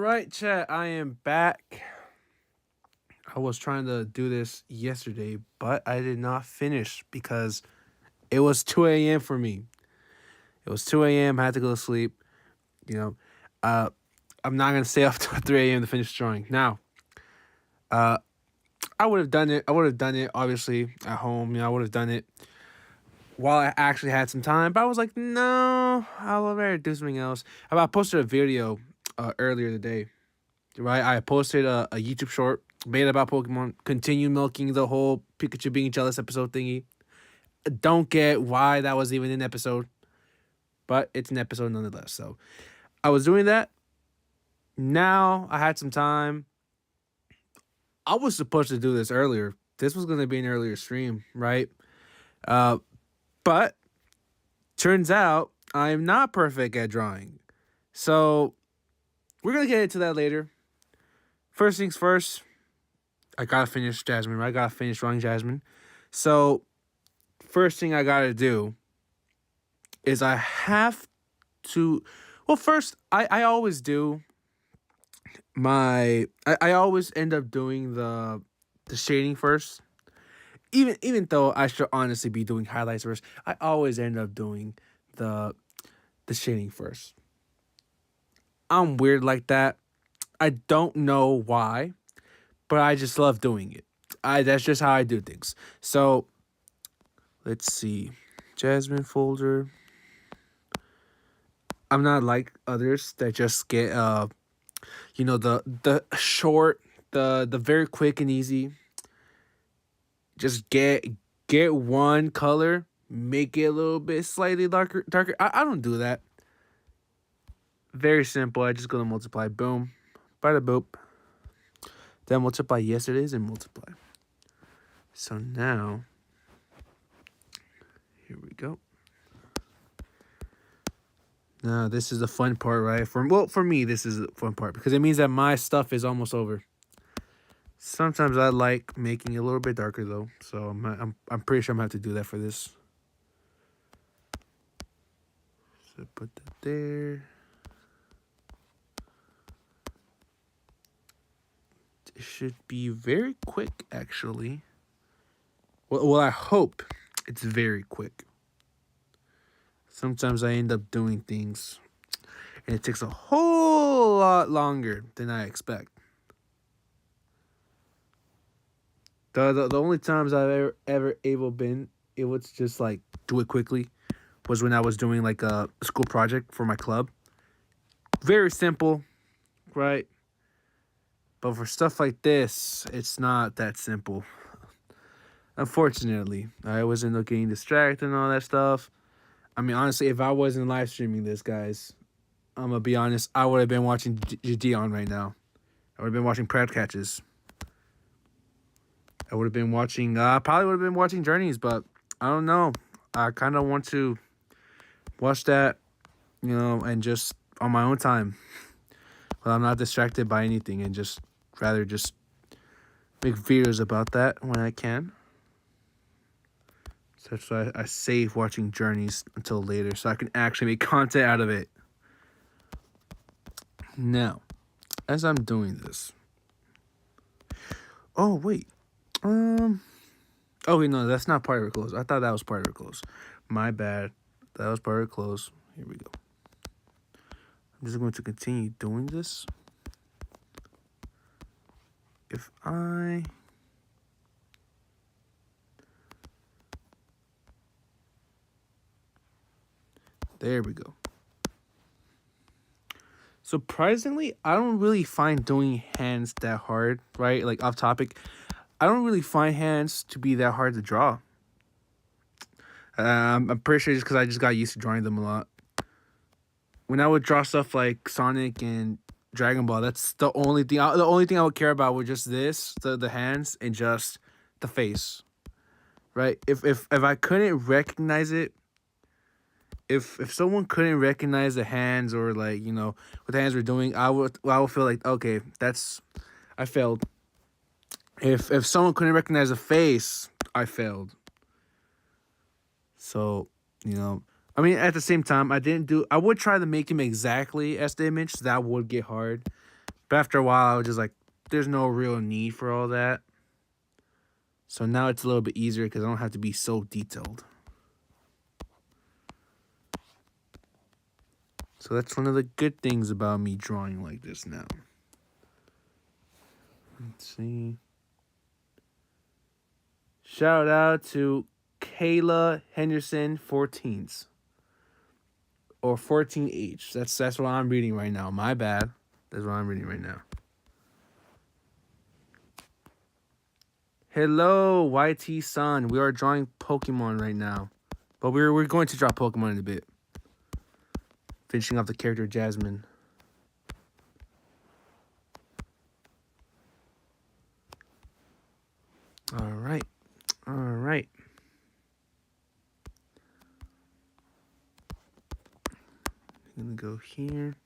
right, chat. I am back. I was trying to do this yesterday, but I did not finish because it was 2 a.m. for me. It was 2 a.m. I had to go to sleep. You know, uh, I'm not gonna stay up till 3 a.m. to finish drawing. Now, uh, I would have done it. I would have done it obviously at home. I would have done it while I actually had some time. But I was like, no, I'll rather do something else. I posted a video earlier today. Right, I posted a YouTube short made about Pokemon. Continue milking the whole Pikachu being jealous episode thingy. Don't get why that was even an episode, but it's an episode nonetheless. So I was doing that. Now I had some time. I was supposed to do this earlier. This was going to be an earlier stream, right? Uh, but turns out I'm not perfect at drawing. So we're going to get into that later. First things first, I gotta finish Jasmine, right? I gotta finish drawing Jasmine. So, first thing I gotta do is I have to. Well, first, I always do I always end up doing the shading first. Even though I should honestly be doing highlights first, I always end up doing the shading first. I'm weird like that. I don't know why, but I just love doing it. That's just how I do things. So let's see. Jasmine folder. I'm not like others that just get the short, the very quick and easy. Just get one color, make it a little bit slightly darker. I don't do that. Very simple. I just go to multiply. Boom. Bada boop. Then multiply yesterday's and multiply. So now, here we go. Now this is the fun part, right? For me, this is the fun part because it means that my stuff is almost over. Sometimes I like making it a little bit darker though, so I'm pretty sure I'm gonna have to do that for this. So put that there. It should be very quick, actually. Well, I hope it's very quick. Sometimes I end up doing things, and it takes a whole lot longer than I expect. The only times I've ever been able to just like do it quickly was when I was doing like a school project for my club. Very simple, right? But for stuff like this, it's not that simple. Unfortunately, I always end up getting distracted and all that stuff. I mean, honestly, if I wasn't live streaming this, guys, I'm gonna be honest, I would have been watching Dion right now. I would have been watching Pratt Catches. I would have been watching, probably would have been watching Journeys, but I don't know. I kind of want to watch that, and just on my own time. Well, I'm not distracted by anything and just rather just make videos about that when I can. So that's why I save watching Journeys until later so I can actually make content out of it. Now, as I'm doing this. Oh, wait. Oh, wait, no, that's not part of her clothes. I thought that was part of her clothes. My bad. That was part of her clothes. Here we go. I'm just going to continue doing this. If I... There we go. Surprisingly, I don't really find doing hands that hard, right? Like, off topic. I don't really find hands to be that hard to draw. I'm pretty sure just because I just got used to drawing them a lot. When I would draw stuff like Sonic and Dragon Ball, that's the only thing. The only thing I would care about was just this, the hands, and just the face, right? If I couldn't recognize it, if someone couldn't recognize the hands or like what the hands were doing, I would feel like okay, I failed. If someone couldn't recognize the face, I failed. So, I mean, at the same time, I would try to make him exactly as the image. So that would get hard. But after a while, I was just like, there's no real need for all that. So now it's a little bit easier because I don't have to be so detailed. So that's one of the good things about me drawing like this now. Let's see. Shout out to Kayla Henderson 14s. Or 14H. That's what I'm reading right now. My bad. That's what I'm reading right now. Hello, YT Sun. We are drawing Pokemon right now. But we're going to draw Pokemon in a bit. Finishing off the character Jasmine. Alright. Alright. I'm gonna go here.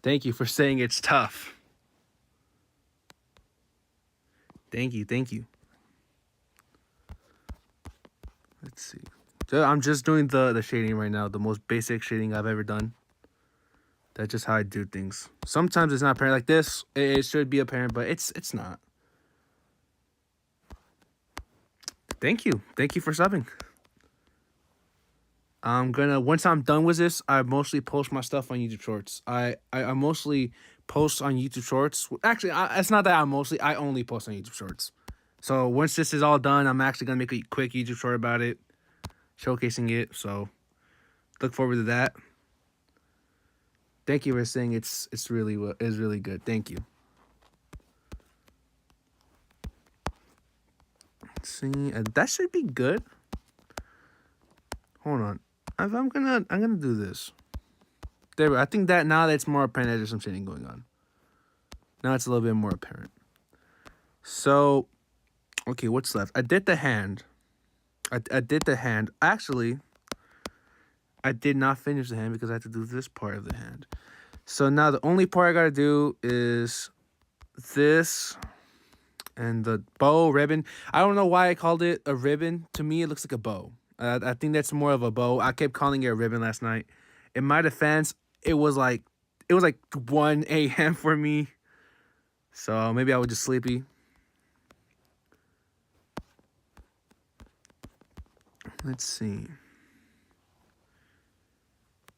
Thank you for saying it's tough. Thank you. Let's see. So I'm just doing the shading right now. The most basic shading I've ever done. That's just how I do things. Sometimes it's not apparent like this. It should be apparent, but it's not. Thank you. Thank you for subbing. Once I'm done with this, I mostly post my stuff on YouTube Shorts. I mostly post on YouTube Shorts. Actually, it's not that I only post on YouTube Shorts. So once this is all done, I'm actually gonna make a quick YouTube short about it, showcasing it. So look forward to that. Thank you for saying it's really good. Thank you. Let's see, that should be good. Hold on. I'm gonna do this. There, I think that now that's more apparent that there's some shading going on. Now it's a little bit more apparent. So, okay, what's left? I did the hand. I did the hand. Actually, I did not finish the hand because I had to do this part of the hand. So now the only part I gotta do is this and the bow ribbon. I don't know why I called it a ribbon. To me, it looks like a bow. I think that's more of a bow. I kept calling it a ribbon last night. In my defense, it was like 1 a.m. for me. So maybe I was just sleepy. Let's see.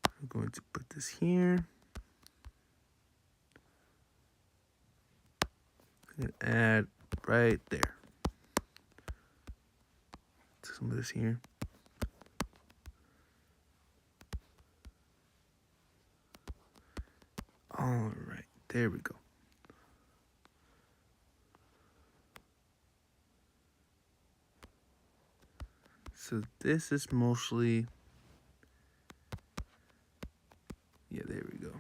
I'm going to put this here. I'm gonna add right there. Some of this here. All right, there we go. So this is mostly, yeah, there we go.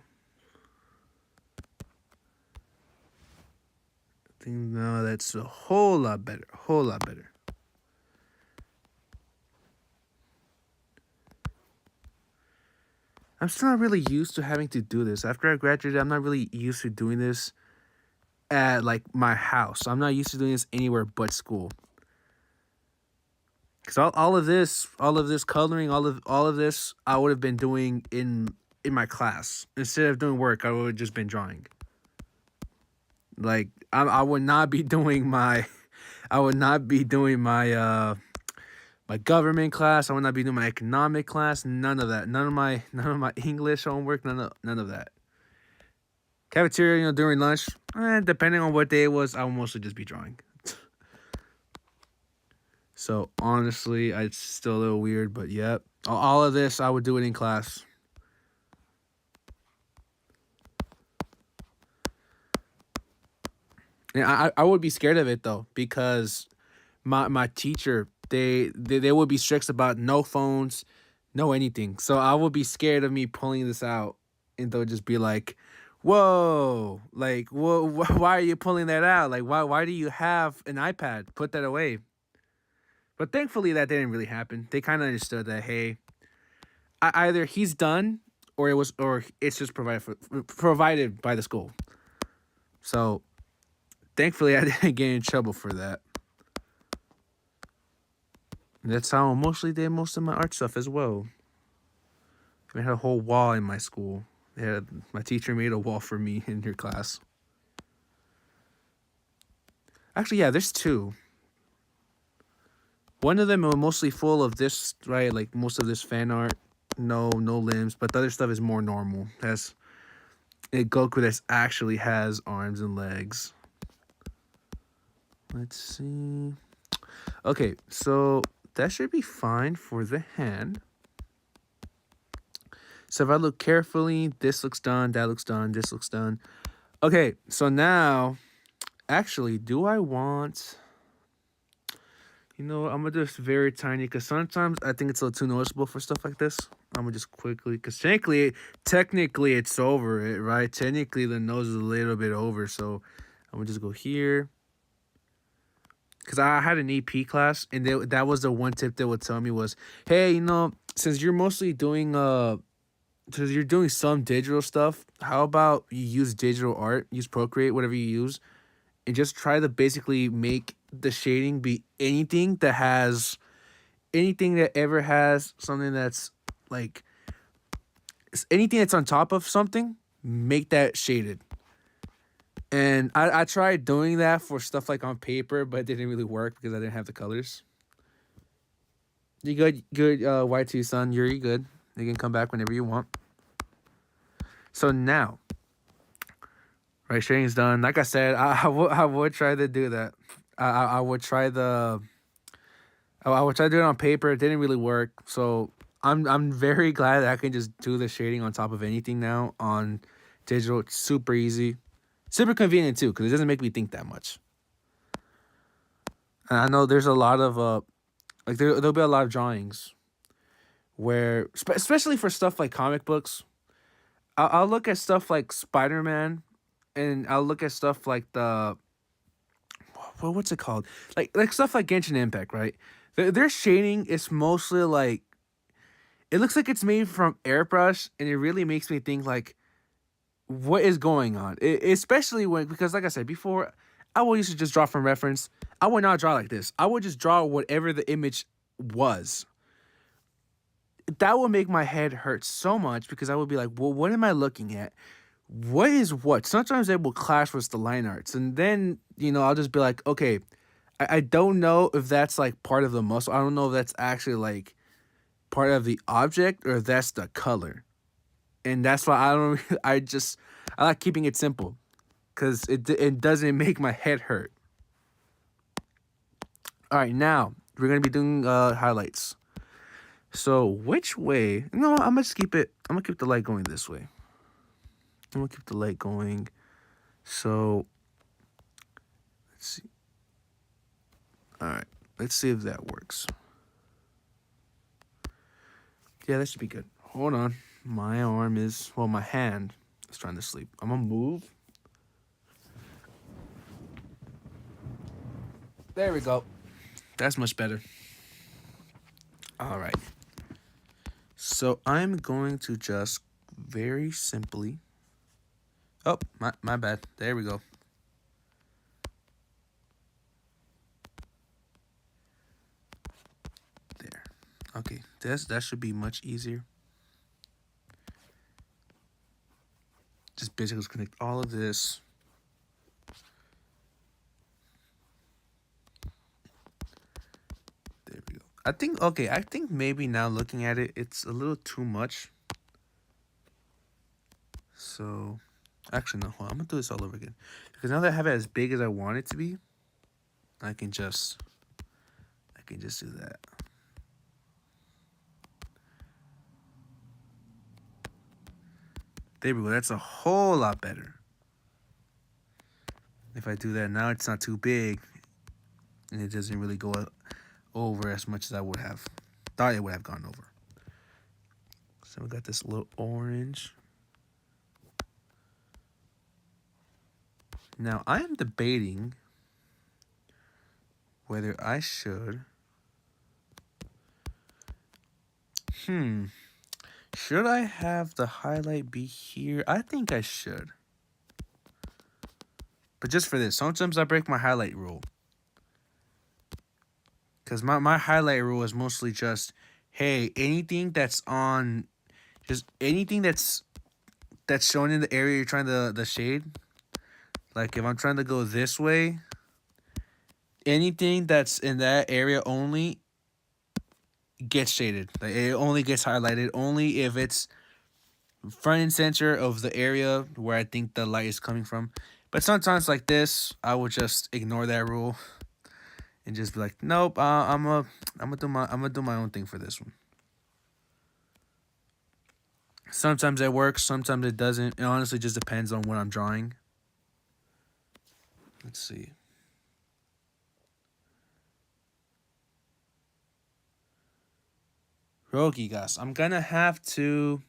I think now that's a whole lot better, I'm still not really used to having to do this. After I graduated, I'm not really used to doing this at like my house. I'm not used to doing this anywhere but school. Because all of this coloring, all of this, I would have been doing in my class. Instead of doing work, I would have just been drawing. Like I would not be doing my, my government class. I would not be doing my economic class. None of that. None of my English homework. None of that. Cafeteria, during lunch, depending on what day it was, I would mostly just be drawing. So honestly, it's still a little weird, but yep. All of this, I would do it in class. And I would be scared of it though, because my teacher, they would be strict about no phones, no anything. So I would be scared of me pulling this out, and they'll just be like, "Whoa, like, why are you pulling that out? Like, why do you have an iPad? Put that away." But thankfully, that didn't really happen. They kind of understood that, hey, either he's done, or it's just provided by the school. So Thankfully, I didn't get in trouble for that. And that's how I mostly did most of my art stuff as well. I had a whole wall in my school. My teacher made a wall for me in her class. Actually, yeah, there's two. One of them are mostly full of this, right? Like most of this fan art, no limbs, but the other stuff is more normal. Has a Goku that actually has arms and legs. Let's see. Okay, so that should be fine for the hand. So if I look carefully, this looks done, that looks done, this looks done. Okay, so now, actually, do I want... You know what, I'm going to do this very tiny, because sometimes I think it's a little too noticeable for stuff like this. I'm going to just quickly, because technically it's over it, right? Technically the nose is a little bit over, so I'm going to just go here. Because I had an EP class, and that was the one tip they would tell me was, hey, you know, since you're mostly doing since you're doing some digital stuff, how about you use digital art, use Procreate, whatever you use, and just try to basically make the shading be anything that ever has something that's like anything that's on top of something, make that shaded. And I tried doing that for stuff like on paper, but it didn't really work because I didn't have the colors. You good? Good, Y2 son. You're good. You can come back whenever you want. So now, right, shading's done. Like I said, I would try to do that. I would try I would try to do it on paper. It didn't really work. So I'm very glad that I can just do the shading on top of anything now on digital. It's super easy. Super convenient too, because it doesn't make me think that much. And I know there's a lot of like there'll be a lot of drawings where, especially for stuff like comic books, I'll look at stuff like Spider-Man, and I'll look at stuff like what's it called, like stuff like Genshin Impact, right? Their shading is mostly like, it looks like it's made from airbrush, and it really makes me think like, what is going on? Especially because like I said before, I would used to just draw from reference. I would not draw like this. I would just draw whatever the image was. That would make my head hurt so much because I would be like, well, what am I looking at? What is what? Sometimes it will clash with the line arts. And then, I'll just be like, okay, I don't know if that's like part of the muscle. I don't know if that's actually like part of the object or if that's the color. And that's why I like keeping it simple because it doesn't make my head hurt. All right, now we're going to be doing highlights. So which way? No, I'm going to keep the light going this way. I'm going to keep the light going. So let's see. All right, let's see if that works. Yeah, that should be good. Hold on. My hand is trying to sleep. I'm going to move. There we go. That's much better. All right. So I'm going to just very simply... Oh, my bad. There we go. There. Okay, that should be much easier. Just basically connect all of this. There we go. I think maybe now looking at it, it's a little too much. So, actually, no, hold on. I'm going to do this all over again. Because now that I have it as big as I want it to be, I can just do that. There we go. That's a whole lot better. If I do that now, it's not too big, and it doesn't really go over as much as I would have thought it would have gone over. So we got this little orange. Now I am debating whether I should. Should I have the highlight be here? I think I should. But just for this, sometimes I break my highlight rule. Because my highlight rule is mostly just, hey, anything that's on, just anything that's shown in the area you're trying to the shade. Like if I'm trying to go this way, anything that's in that area only gets shaded. Like it only gets highlighted only if it's front and center of the area where I think the light is coming from. But sometimes like this, I would just ignore that rule and just be like, nope, I'm gonna do my own thing for this one. Sometimes it works, sometimes it doesn't. It honestly just depends on what I'm drawing. Let's see. Rogi guys, I'm gonna have to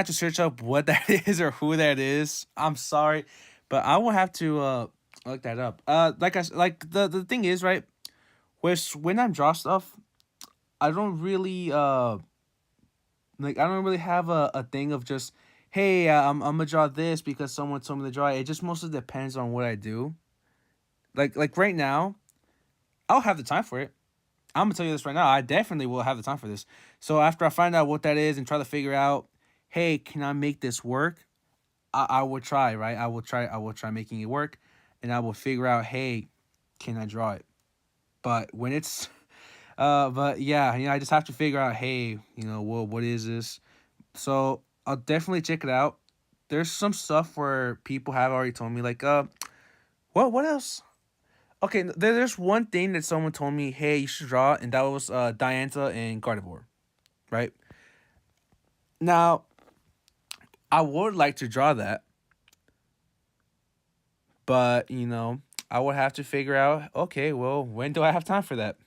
search up what that is or who that is. I'm sorry, but I will have to look that up. Like the thing is, right, when I'm draw stuff, I don't really like I don't really have a thing of just, hey, I'm gonna draw this because someone told me to draw it. It just mostly depends on what I do. Like right now, I'll have the time for it. I'm gonna tell you this right now. I definitely will have the time for this. So after I find out what that is and try to figure out, hey, can I make this work? I will try, right? I will try making it work, and I will figure out, hey, can I draw it? But when it's, but yeah, I just have to figure out, hey, what is this? So I'll definitely check it out. There's some stuff where people have already told me, like, what else? Okay, there's one thing that someone told me, hey, you should draw, and that was Diantha and Gardevoir, right? Now, I would like to draw that, but, I would have to figure out, okay, well, when do I have time for that?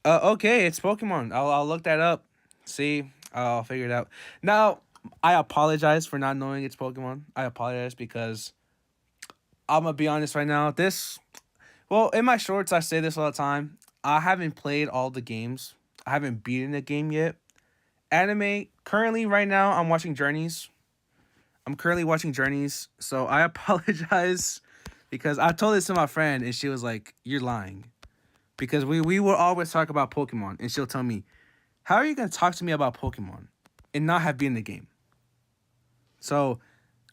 Okay, it's Pokemon. I'll look that up. See, I'll figure it out. Now, I apologize for not knowing it's Pokemon. I apologize because I'm going to be honest right now. Well, in my shorts, I say this all the time. I haven't played all the games. I haven't beaten the game yet. Anime, currently right now, I'm watching Journeys. I'm currently watching Journeys, so I apologize because I told this to my friend and she was like, you're lying. Because we will always talk about Pokemon and she'll tell me, how are you going to talk to me about Pokemon and not have been in the game? So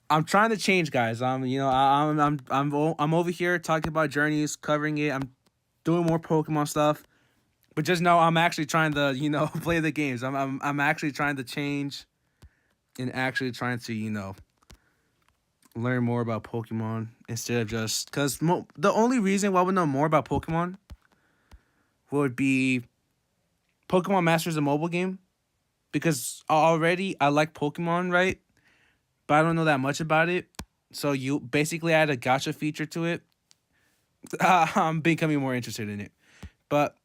I'm trying to change, guys. I'm over here talking about Journeys, covering it. I'm doing more Pokemon stuff. But just know I'm actually trying to, play the games. I'm actually trying to change and actually trying to, learn more about Pokemon instead of just because the only reason why I would know more about Pokemon would be Pokemon Masters, the mobile game, because already I like Pokemon, right? But I don't know that much about it. So you basically add a gacha feature to it. I'm becoming more interested in it. But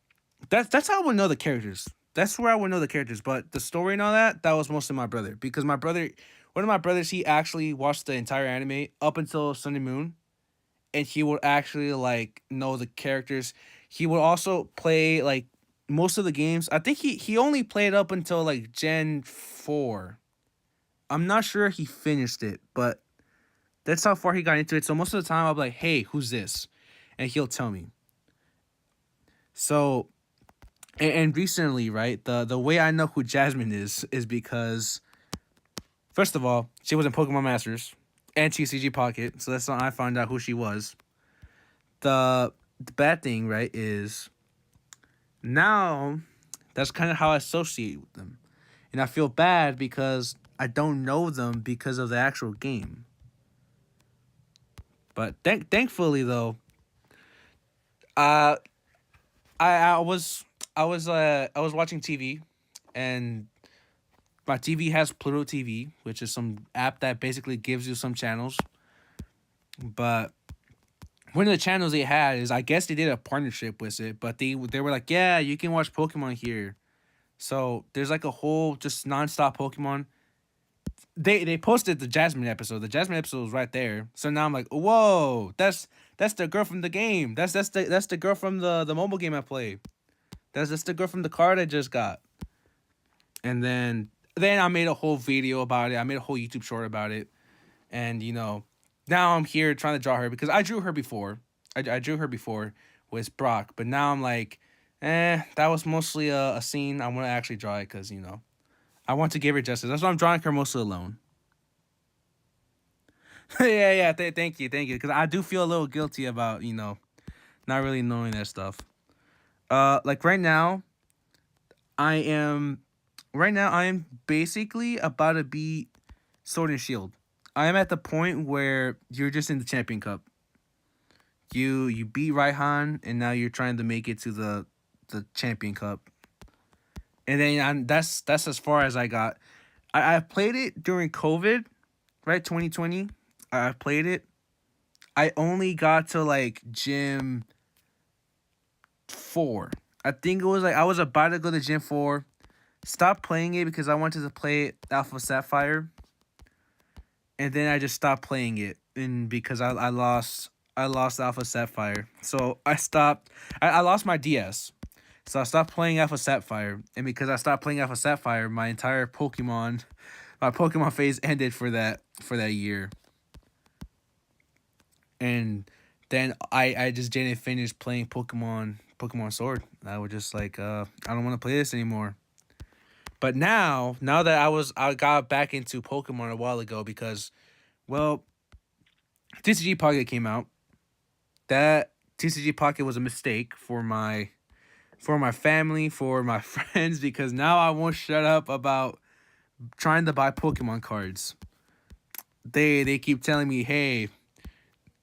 that's how I would know the characters. That's where I would know the characters. But the story and all that was mostly my brother. Because one of my brothers, he actually watched the entire anime up until Sun and Moon. And he would actually, like, know the characters. He would also play, like, most of the games. I think he only played up until, like, Gen 4. I'm not sure he finished it, but that's how far he got into it. So most of the time, I'll be like, hey, who's this? And he'll tell me. So, and recently, right, the way I know who Jasmine is because, first of all, she was in Pokemon Masters and TCG Pocket. So that's how I found out who she was. The bad thing, right, is now that's kind of how I associate with them. And I feel bad because I don't know them because of the actual game. But thankfully, though, I was watching TV, and my TV has Pluto TV, which is some app that basically gives you some channels. But one of the channels they had is, I guess they did a partnership with it, but they were like, yeah, you can watch Pokemon here. So there's like a whole just nonstop Pokemon. They posted the Jasmine episode. The Jasmine episode was right there. So now I'm like, whoa, that's the girl from the game. That's the girl from the mobile game I play. That's the girl from the card I just got. And then I made a whole video about it. I made a whole YouTube short about it. And Now I'm here trying to draw her because I drew her before. I drew her before with Brock, but now I'm like, that was mostly a scene. I want to actually draw it because, I want to give her justice. That's why I'm drawing her mostly alone. Yeah. Thank you. Because I do feel a little guilty about, not really knowing that stuff. Like right now I am basically about to beat Sword and Shield. I am at the point where you're just in the Champion Cup. You beat Raihan, and now you're trying to make it to the Champion Cup. And then that's as far as I got. I played it during COVID, right? 2020. I played it. I only got to like gym 4. I think it was like I was about to go to gym 4. Stopped playing it because I wanted to play Alpha Sapphire. And then I just stopped playing it, and because I lost Alpha Sapphire, so I stopped. I lost my DS, so I stopped playing Alpha Sapphire, and because I stopped playing Alpha Sapphire, my Pokemon phase ended for that year, and then I just didn't finish playing Pokemon Sword. I was just like, I don't want to play this anymore. But now that I got back into Pokemon a while ago because, well, TCG Pocket came out. That TCG Pocket was a mistake for my family, for my friends, because now I won't shut up about trying to buy Pokemon cards. They keep telling me, hey,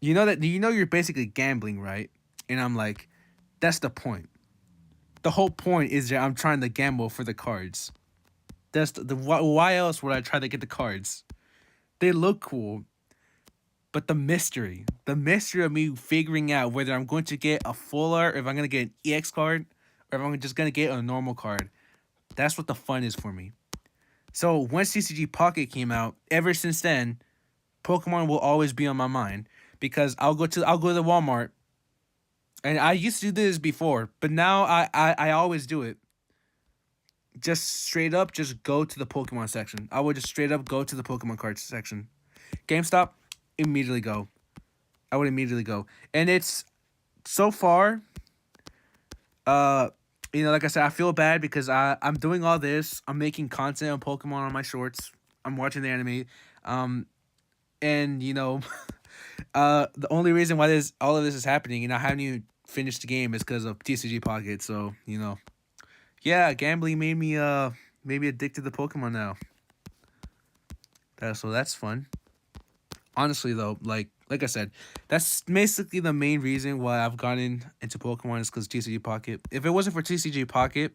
you're basically gambling, right? And I'm like, that's the point. The whole point is that I'm trying to gamble for the cards. That's why else would I try to get the cards? They look cool, but the mystery of me figuring out whether I'm going to get a full art, or if I'm going to get an EX card, or if I'm just going to get a normal card, that's what the fun is for me. So once CCG Pocket came out, ever since then, Pokemon will always be on my mind because I'll go to the Walmart, and I used to do this before, but now I always do it. Just straight up, just go to the Pokemon section. I would just straight up go to the Pokemon cards section. GameStop, immediately go. I would immediately go. And it's so far, like I said, I feel bad because I'm doing all this. I'm making content on Pokemon on my shorts. I'm watching the anime. And the only reason why all of this is happening and I haven't even finished the game is because of TCG Pocket. So, yeah, gambling made me addicted to Pokemon now. So that's fun. Honestly, though, like I said, that's basically the main reason why I've gotten into Pokemon is because TCG Pocket. If it wasn't for TCG Pocket,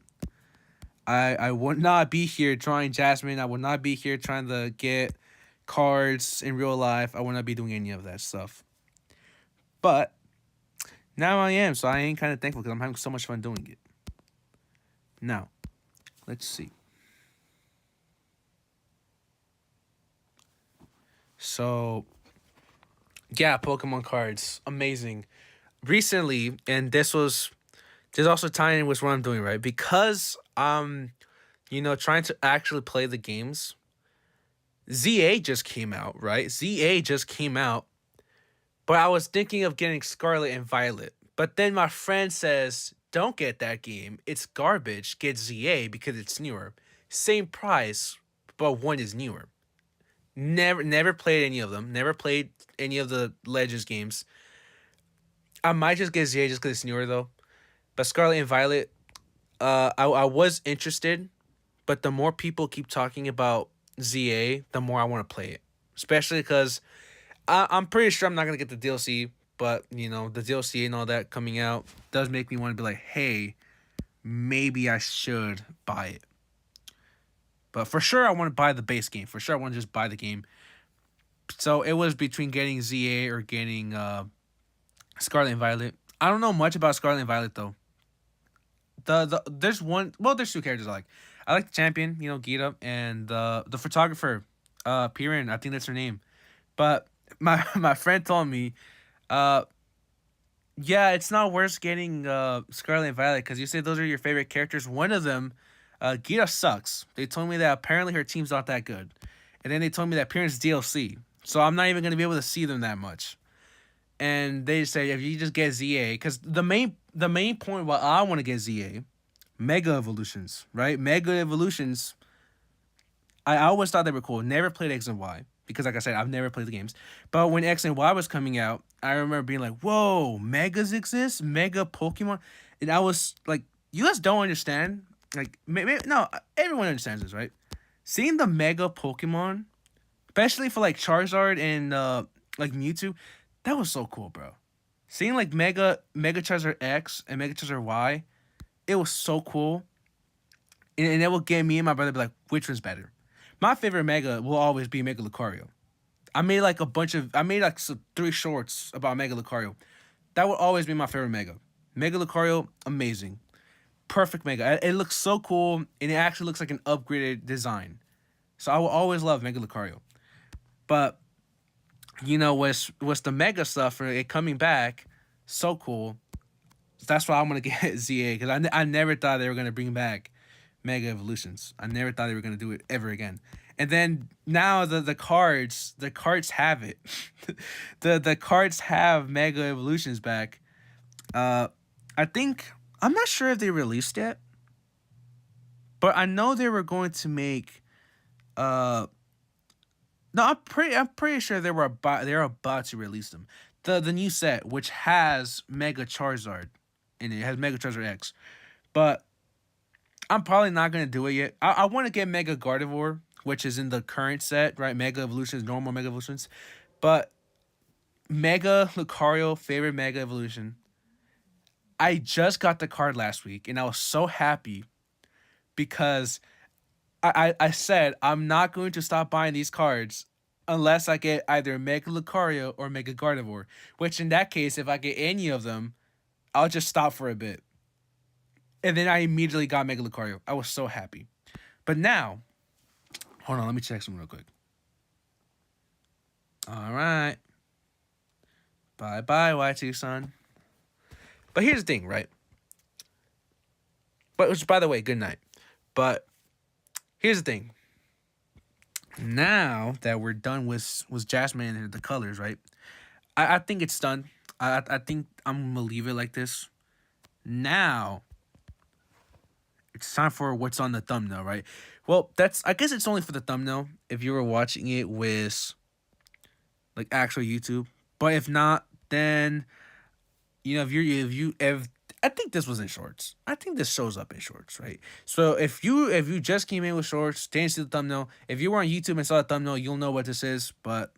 I would not be here drawing Jasmine. I would not be here trying to get cards in real life. I would not be doing any of that stuff. But now I am, so I ain't kind of thankful because I'm having so much fun doing it. Now, let's see. So, yeah, Pokemon cards, amazing. Recently, and this also tying in with what I'm doing, right? Because trying to actually play the games. ZA just came out, right? ZA just came out, but I was thinking of getting Scarlet and Violet. But then my friend says, don't get that game. It's garbage. Get ZA because it's newer. Same price, but one is newer. Never played any of them. Never played any of the Legends games. I might just get ZA just because it's newer, though. But Scarlet and Violet, I was interested. But the more people keep talking about ZA, the more I want to play it. Especially because I'm pretty sure I'm not going to get the DLC. But, the DLC and all that coming out does make me want to be like, hey, maybe I should buy it. But for sure, I want to buy the base game. For sure, I want to just buy the game. So it was between getting ZA or getting Scarlet and Violet. I don't know much about Scarlet and Violet, though. There's two characters I like. I like the champion, Gita, and the photographer, Piran. I think that's her name. But my friend told me, yeah, it's not worth getting Scarlet and Violet because you say those are your favorite characters. One of them, Gita, sucks. They told me that apparently her team's not that good. And then they told me that Piran's DLC. So I'm not even gonna be able to see them that much. And they say if you just get ZA, because the main point why I want to get ZA, Mega Evolutions, right? Mega Evolutions. I always thought they were cool. Never played X and Y because, like I said, I've never played the games. But when X and Y was coming out, I remember being like, "Whoa, Megas exist, Mega Pokemon," and I was like, "You guys don't understand." Like, no, everyone understands this, right? Seeing the Mega Pokemon, especially for like Charizard and like Mewtwo, that was so cool, bro. Seeing like Mega Charizard X and Mega Charizard Y, it was so cool, and it will get me and my brother be like, which one's better? My favorite Mega will always be Mega Lucario. I made like 3 shorts about Mega Lucario. That would always be my favorite Mega. Mega Lucario, amazing. Perfect Mega. It looks so cool, and it actually looks like an upgraded design. So I will always love Mega Lucario. But, what's the Mega stuff for it coming back, so cool. That's why I'm going to get ZA, because I never thought they were going to bring back Mega Evolutions. I never thought they were going to do it ever again. And then now the cards have it. the cards have Mega Evolutions back. I think I'm not sure if they released it, but I know they were going to make. No, I'm pretty sure they're about to release them. The new set, which has Mega Charizard in it, has Mega Charizard X, but I'm probably not gonna do it yet. I want to get Mega Gardevoir, which is in the current set, right? Mega Evolutions, normal Mega Evolutions, but Mega Lucario, favorite Mega Evolution. I just got the card last week, and I was so happy because I said I'm not going to stop buying these cards unless I get either Mega Lucario or Mega Gardevoir. Which in that case, if I get any of them, I'll just stop for a bit. And then I immediately got Mega Lucario. I was so happy. But now, hold on, let me check some real quick. All right. Bye-bye, Y2, son. But here's the thing, right? But which, by the way, good night. But here's the thing. Now that we're done with Jasmine and the colors, right? I think it's done. I think I'm gonna leave it like this. Now it's time for what's on the thumbnail, right? Well, I guess it's only for the thumbnail if you were watching it with like actual YouTube. But if not, then if I think this was in shorts. I think this shows up in shorts, right? So if you just came in with shorts, didn't see the thumbnail, if you were on YouTube and saw the thumbnail, you'll know what this is. But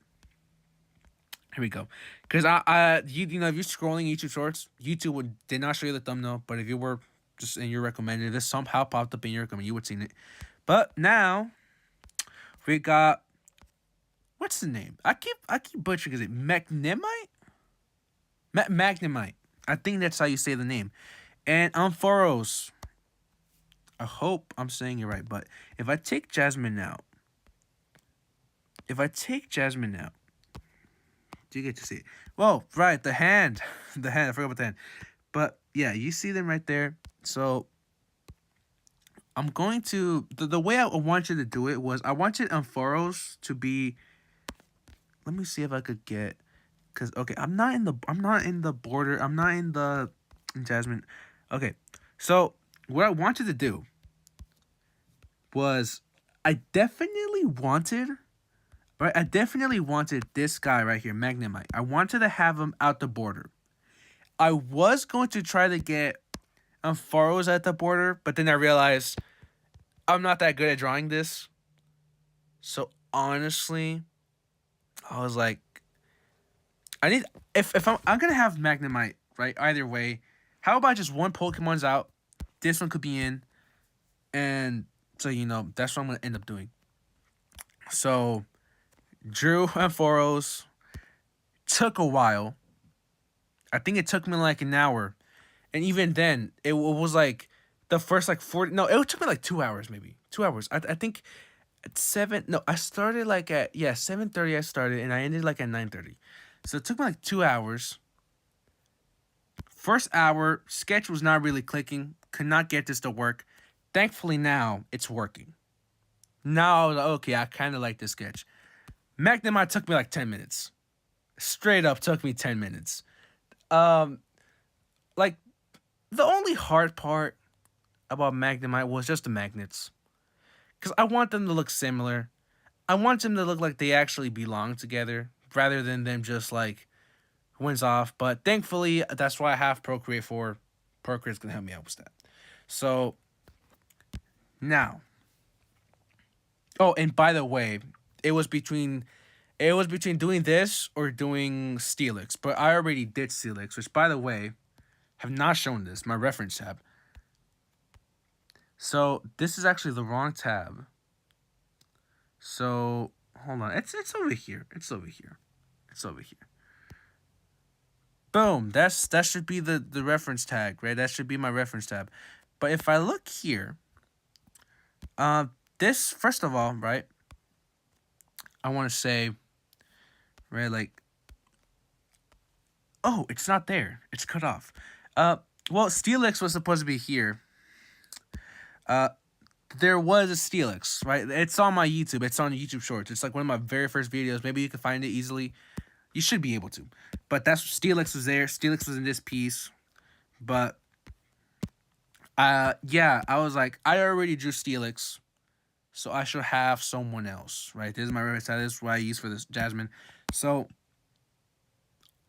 here we go. Because if you're scrolling YouTube Shorts, YouTube did not show you the thumbnail. But if you were just in your recommended, this somehow popped up in your recommended, you would have seen it. But now we got, what's the name? I keep butchering. Is it magnemite? Magnemite. I think that's how you say the name. And ampharos. I hope I'm saying it right. But if I take Jasmine out, do you get to see it? Well, right, the hand. The hand. I forgot about the hand. But yeah, you see them right there. So I'm going to the way I want you to do it was I wanted ampharos to be. Let me see if I could get, because okay, I'm not in the border. I'm not in the Jasmine. Okay, so what I wanted to do was I definitely wanted this guy right here, Magnemite. I wanted to have him out the border. I was going to try to get ampharos at the border, but then I realized I'm not that good at drawing this. So honestly, I was like, if I'm gonna have Magnemite, right? Either way, how about just one Pokemon's out, this one could be in, and so that's what I'm gonna end up doing. So drew ampharos. Took a while. I think it took me like an hour, and even then, it was like the first like 40. No, it took me like 2 hours, maybe 2 hours. I think at 7. No, I started like at 7:30. I started and I ended like at 9:30. So it took me like 2 hours. First hour, sketch was not really clicking. Could not get this to work. Thankfully now it's working. Now I was like, okay, I kind of like this sketch. Magnemite took me like 10 minutes. Straight up took me 10 minutes. Um, like, the only hard part about Magnemite was just the magnets. Because I want them to look similar. I want them to look like they actually belong together rather than them just like wins off. But thankfully, that's why I have Procreate for. Procreate's going to help me out with that. So, now. Oh, and by the way, it was between doing this or doing Steelix. But I already did Steelix, which, by the way, have not shown this, my reference tab. So, this is actually the wrong tab. So, hold on. It's over here. It's over here. It's over here. Boom. That should be the reference tag, right? That should be my reference tab. But if I look here, this, first of all, right, I want to say, right, like, oh, it's not there. It's cut off. Well, Steelix was supposed to be here. There was a Steelix, right? It's on my YouTube. It's on YouTube Shorts. It's like one of my very first videos. Maybe you can find it easily. You should be able to. But that's Steelix was there. Steelix was in this piece. But yeah, I was like, I already drew Steelix, so I should have someone else, right? This is my reference. This is what I use for this Jasmine. So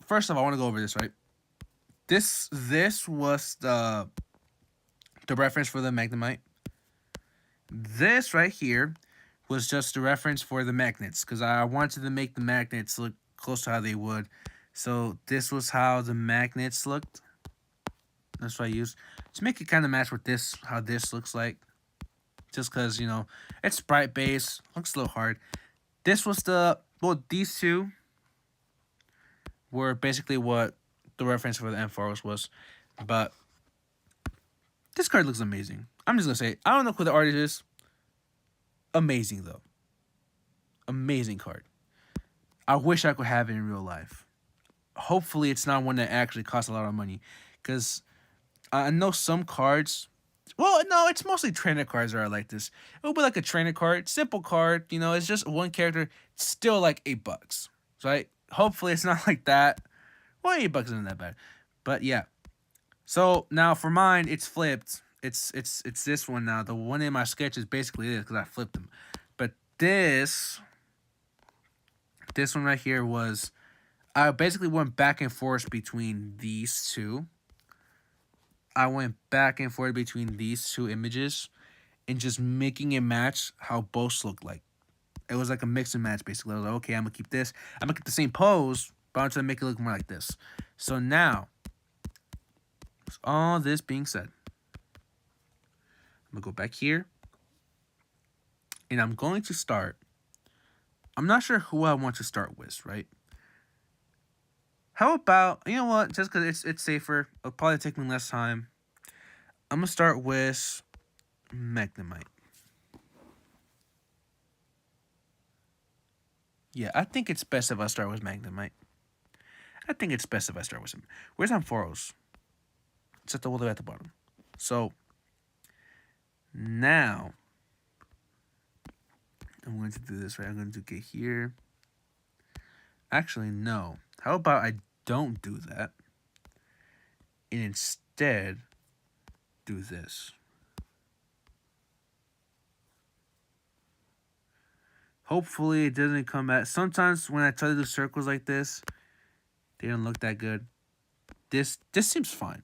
first of all, I want to go over this, right? This was the reference for the Magnemite. This right here was just the reference for the magnets, because I wanted to make the magnets look close to how they would. So this was how the magnets looked. That's what I used to make it kind of match with this, how this looks like. Just because, you know, it's sprite base, looks a little hard. This was well, these two were basically what the reference for the ampharos was. But this card looks amazing. I'm just going to say, I don't know who the artist is. Amazing, though. Amazing card. I wish I could have it in real life. Hopefully, it's not one that actually costs a lot of money. Because I know some cards... Well, no, it's mostly trainer cards that are like this. It will be like a trainer card. Simple card. You know, it's just one character. Still like $8. Right? Hopefully, it's not like that. Well, $8 isn't that bad. But, yeah. So, now for mine, it's flipped. It's this one now. The one in my sketch is basically this because I flipped them. But this one right here was, I basically went back and forth between these two. I went back and forth between these two images and just making it match how both look like. It was like a mix and match basically. I was like, okay, I'm going to keep this. I'm going to keep the same pose, but I'm trying to make it look more like this. So now, with all this being said, I'm going to go back here. And I'm going to start. I'm not sure who I want to start with, right? How about, you know what? Just because it's safer. It'll probably take me less time. I'm going to start with Magnemite. Yeah, I think it's best if I start with Magnemite. I think it's best if I start with him. Where's ampharos? It's at the all the way at the bottom. So, now, I'm going to do this, right? I'm going to get here. Actually, no. How about I don't do that and instead do this? Hopefully it doesn't come back. Sometimes when I try to do circles like this, they don't look that good. This seems fine.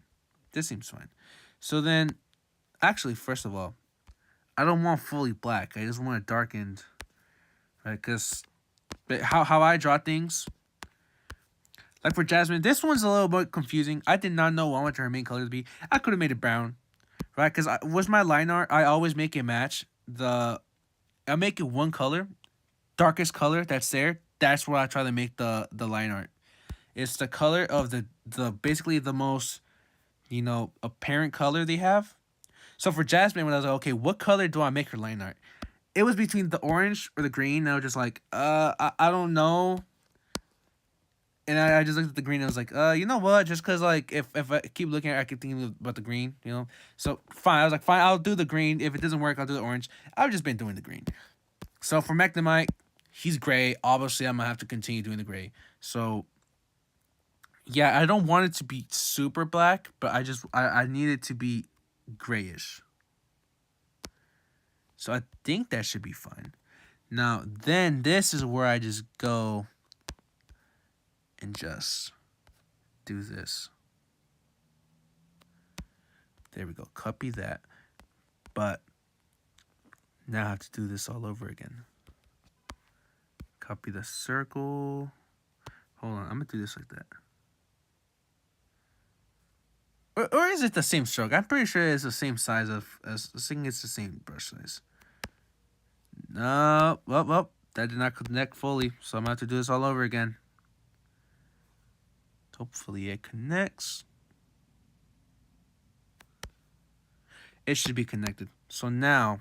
This seems fine. So then, actually, first of all, I don't want fully black. I just want it darkened. Right? Because how I draw things, like for Jasmine, this one's a little bit confusing. I did not know what I wanted her main color to be. I could have made it brown. Right? Because with my line art, I always make it match. I make it one color. Darkest color that's there. That's what I try to make the line art. It's the color of the basically the most, you know, apparent color they have. So for Jasmine, when I was like, okay, what color do I make her line art? It was between the orange or the green. And I was just like, I don't know. And I just looked at the green and I was like, you know what? Just because, like, if I keep looking at it, I keep thinking about the green, you know? So, fine. I was like, fine, I'll do the green. If it doesn't work, I'll do the orange. I've just been doing the green. So, for Magnemite, He's gray. Obviously, I'm gonna have to continue doing the gray. So yeah, I don't want it to be super black, but I need it to be grayish. So I think that should be fine. Now then this is where I just go and just do this. There we go. Copy that. But now I have to do this all over again. Copy the circle. Hold on, I'm gonna do this like that. Or is it the same stroke? I'm pretty sure it's the same size as I think it's the same brush size. No, well, that did not connect fully, so I'm gonna have to do this all over again. Hopefully it connects. It should be connected. So now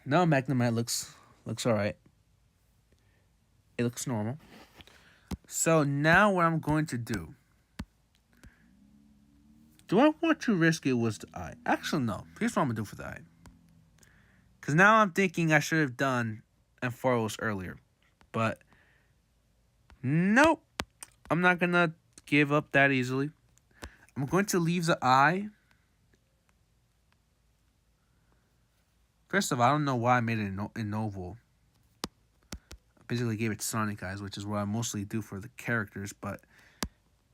magnemite looks alright. It looks normal. So now what I'm going to do I want to risk it was the eye? Actually, no. Here's what I'm going to do for the eye. Because now I'm thinking I should have done ampharos earlier. But nope. I'm not going to give up that easily. I'm going to leave the eye. First of all, I don't know why I made it in oval. I basically gave it Sonic eyes, which is what I mostly do for the characters. But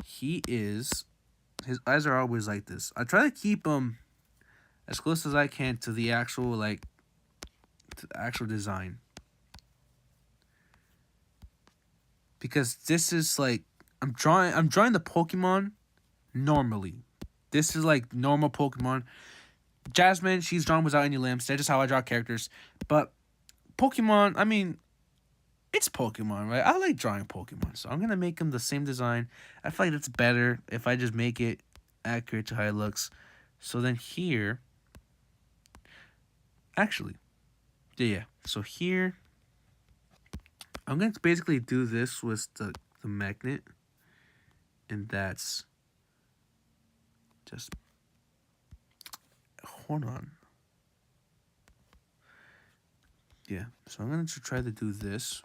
his eyes are always like this. I try to keep them as close as I can to the actual design. Because this is like I'm drawing the Pokemon normally. This is like normal Pokemon. Jasmine, she's drawn without any limbs. That's just how I draw characters. But Pokemon, I mean, it's Pokemon, right? I like drawing Pokemon, so I'm gonna make them the same design. I feel like it's better if I just make it accurate to how it looks. So then here, actually, yeah. So here, I'm going to basically do this with the magnet, and that's just, hold on. Yeah, so I'm going to try to do this,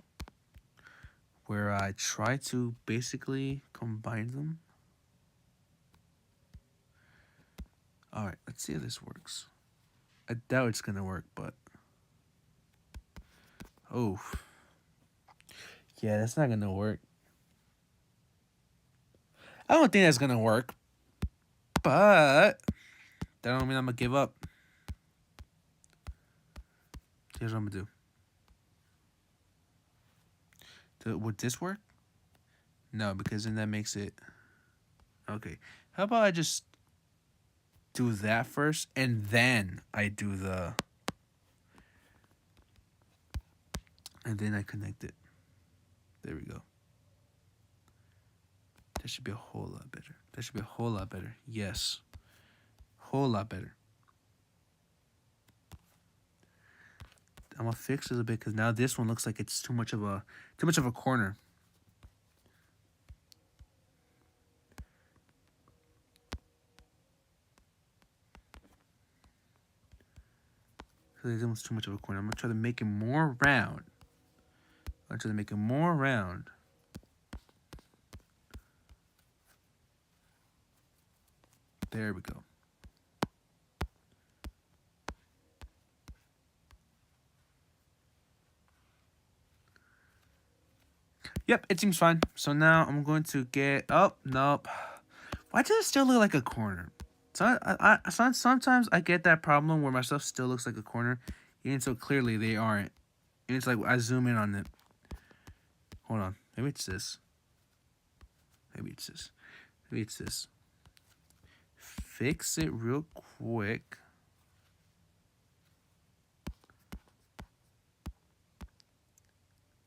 where I try to basically combine them. Alright, let's see how this works. I doubt it's going to work, but... oh. Yeah, that's not going to work. I don't think that's going to work. But... that don't mean I'm going to give up. Here's what I'm going to do. Would this work? No, because then that makes it... okay. How about I just do that first, and then I do the... and then I connect it. There we go. That should be a whole lot better. That should be a whole lot better. Yes. Whole lot better. I'm gonna fix this a bit because now this one looks like it's too much of a corner. It's almost too much of a corner. I'm gonna try to make it more round. There we go. Yep, it seems fine. So now I'm going to get... oh, nope. Why does it still look like a corner? So sometimes I get that problem where my stuff still looks like a corner, even so clearly they aren't. And it's like I zoom in on it. Hold on. Maybe it's this. Fix it real quick.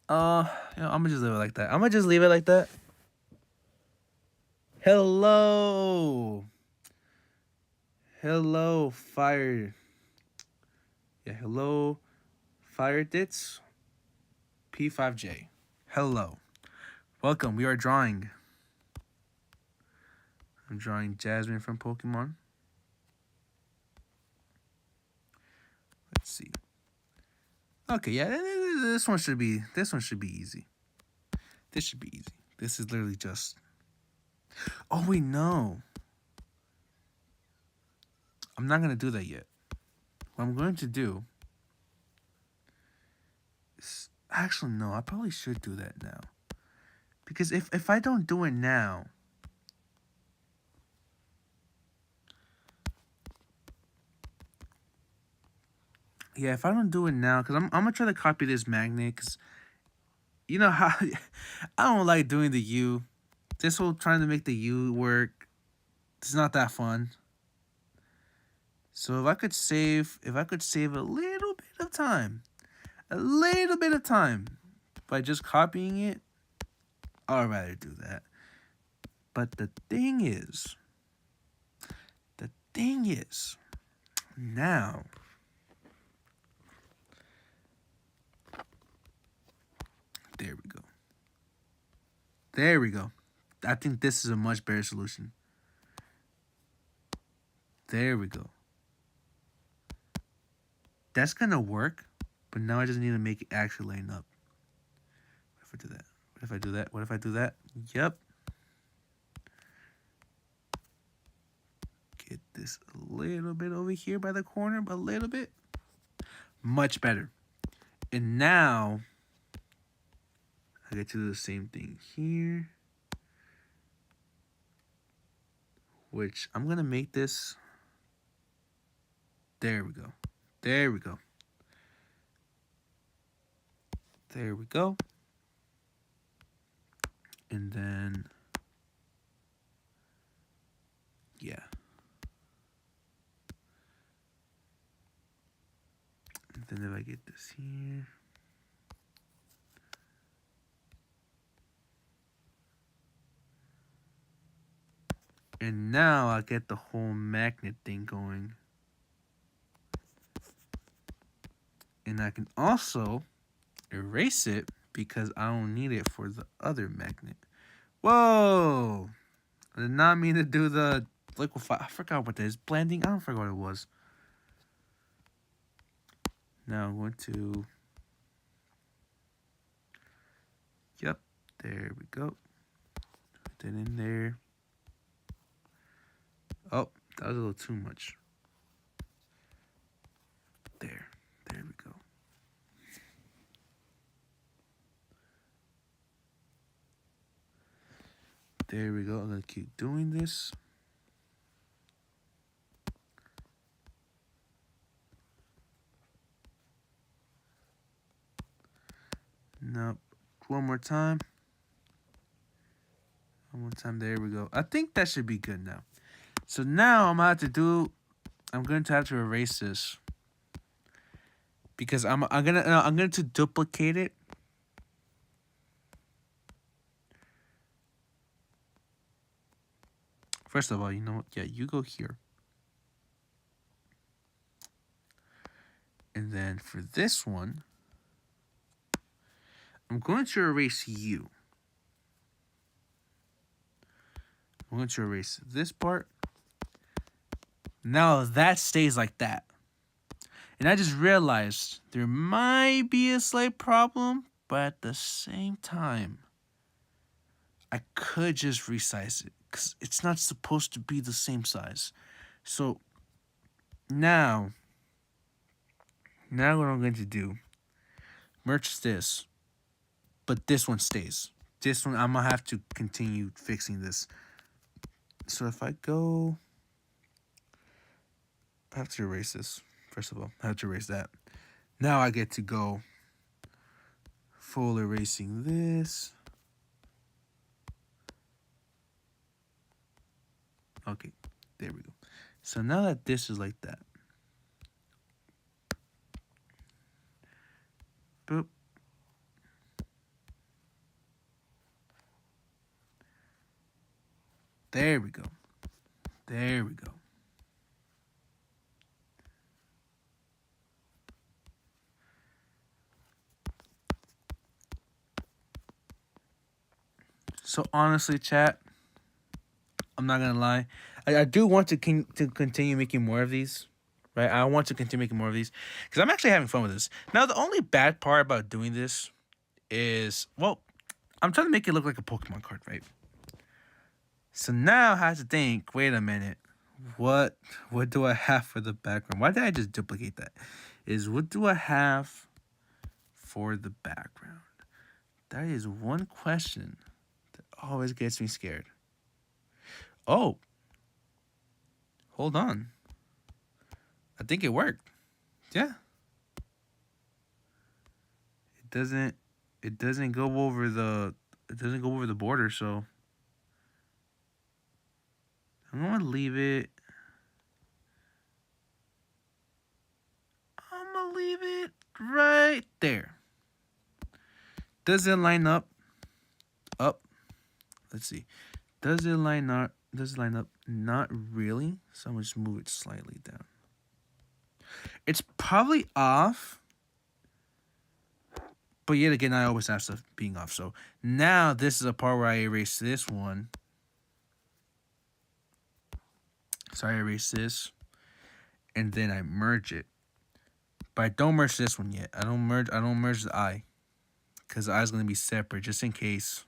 I'm gonna just leave it like that. Hello, fire. Yeah, hello, fire dits. P5J. Hello. Welcome. We are drawing. I'm drawing Jasmine from Pokemon. Let's see. Okay, yeah, this one should be easy. This should be easy. This is literally just. Oh wait, no. I'm not gonna do that yet. What I'm going to do is actually no. I probably should do that now, because if I don't do it now. Yeah, if I don't do it now, because I'm gonna try to copy this magnet, because you know how I don't like doing the U. This whole trying to make the U work, it's not that fun. So if I could save a little bit of time, by just copying it, I'd rather do that. But the thing is, now, there we go. I think this is a much better solution. There we go. That's gonna work, but now I just need to make it actually line up. What if I do that? What if I do that? What if I do that? Yep. Get this a little bit over here by the corner, a little bit. Much better. And now I get to do the same thing here, which I'm gonna make this. There we go. There we go. There we go. And then, yeah. And then if I get this here. And now I get the whole magnet thing going. And I can also erase it because I don't need it for the other magnet. Whoa! I did not mean to do the liquefy. I forgot what that is. Blending? I don't forget what it was. Now I'm going to. Yep. There we go. Put that in there. Oh, that was a little too much. There. There we go. There we go. I'm going to keep doing this. Nope. One more time. One more time. There we go. I think that should be good now. So now I'm going to have to erase this. Because I'm going to duplicate it. First of all, you know what? Yeah, you go here. And then for this one, I'm going to erase you. I'm going to erase this part. Now that stays like that. And I just realized there might be a slight problem, but at the same time, I could just resize it because it's not supposed to be the same size. So now what I'm going to do, merge this, but this one stays. This one, I'm going to have to continue fixing this. So if I go, I have to erase this. First of all, I have to erase that. Now I get to go full erasing this. Okay, there we go. So now that this is like that. Boop. There we go. There we go. So honestly, chat, I'm not gonna lie. I do want to continue making more of these, right? I want to continue making more of these because I'm actually having fun with this. Now, the only bad part about doing this is, well, I'm trying to make it look like a Pokemon card, right? So now I have to think, wait a minute, what do I have for the background? Why did I just duplicate that? What do I have for the background? That is one question that always gets me scared. Oh, hold on. I think it worked. Yeah. It doesn't go over the border, so I'm gonna leave it. I'm gonna leave it right there. Does it line up? Up. Let's see. Does it line up? Not really. So I'm gonna just move it slightly down. It's probably off. But yet again, I always have stuff being off. So now this is a part where I erase this one. So I erase this. And then I merge it. But I don't merge this one yet. I don't merge the eye. Because the eye is going to be separate. Just in case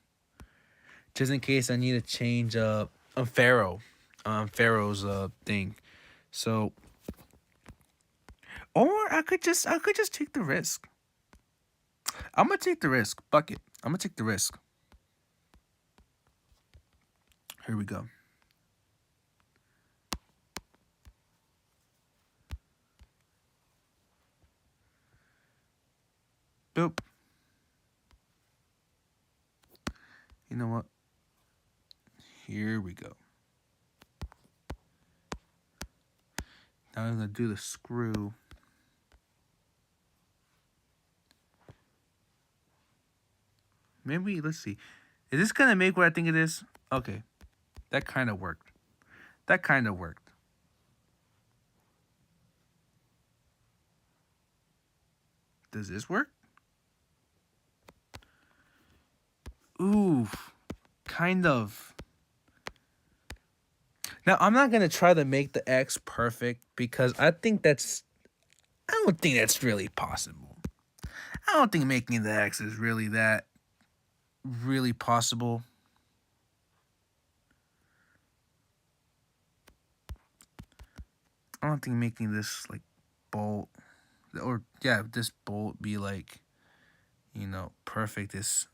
I need to change ampharos thing. So, or I could just take the risk. I'm gonna take the risk. Fuck it. I'm gonna take the risk. Here we go. Boop. You know what? Here we go. Now I'm gonna do the screw. Maybe, let's see. Is this gonna make what I think it is? Okay. That kind of worked. Does this work? Ooh, kind of. Now, I'm not going to try to make the X perfect because I don't think that's really possible. I don't think making the X is really possible. I don't think making this like bolt this bolt be like, perfect is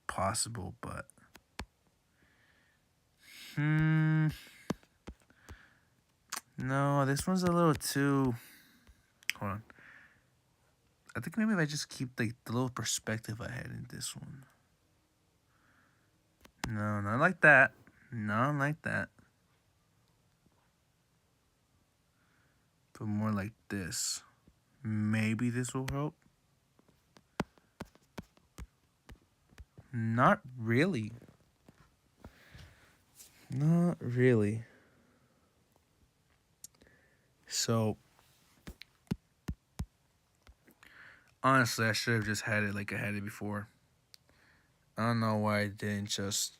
possible, but no, this one's a little too. Hold on. I think maybe if I just keep like the little perspective I had in this one. No, not like that. Not like that. But more like this. Maybe this will help. Not really. Not really. So, honestly, I should have just had it like I had it before. I don't know why I didn't just,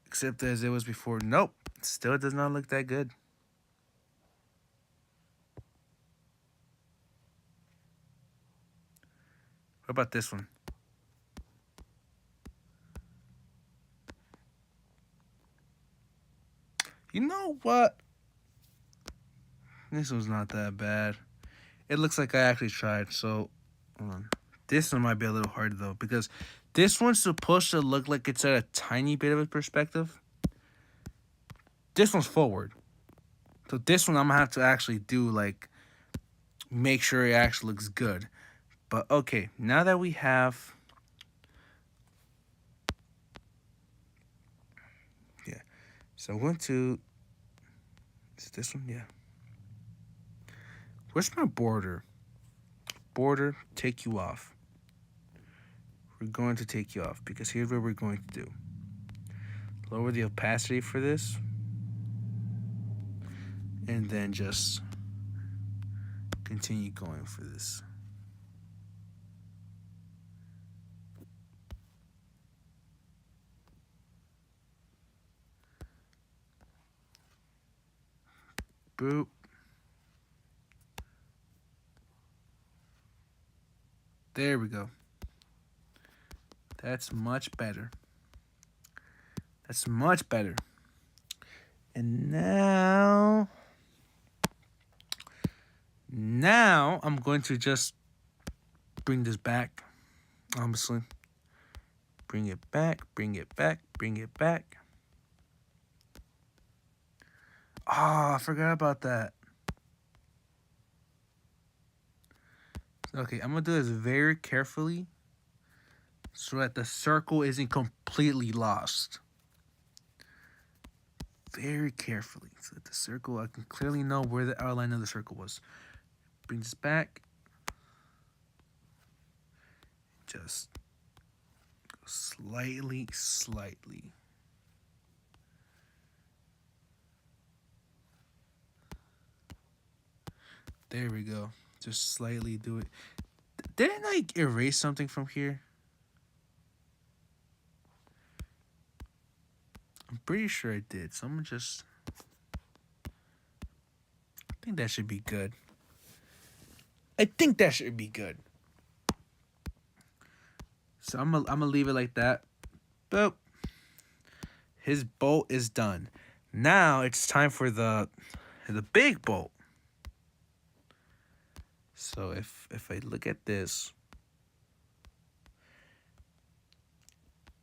accept it as it was before. Nope. Still does not look that good. What about this one? You know what? This one's not that bad. It looks like I actually tried. So, hold on. This one might be a little hard, though, because this one's supposed to look like it's at a tiny bit of a perspective. This one's forward. So this one I'm going to have to actually do, like, make sure it actually looks good. But, okay, now that we have... Yeah. So I'm going to... Is this one? Yeah. Where's my border? Border, take you off. We're going to take you off because here's what we're going to do. Lower the opacity for this. And then just continue going for this. Boop. There we go. That's much better. That's much better. And now I'm going to just bring this back. Honestly. Bring it back, bring it back, bring it back. Oh, I forgot about that. Okay, I'm going to do this very carefully so that the circle isn't completely lost. Very carefully. So that the circle, I can clearly know where the outline of the circle was. Bring this back. Just slightly. There we go. Just slightly do it. Didn't I erase something from here? I'm pretty sure I did. So I'm gonna just... I think that should be good. So I'm gonna leave it like that. Boop. His bolt is done. Now it's time for the big bolt. So if I look at this,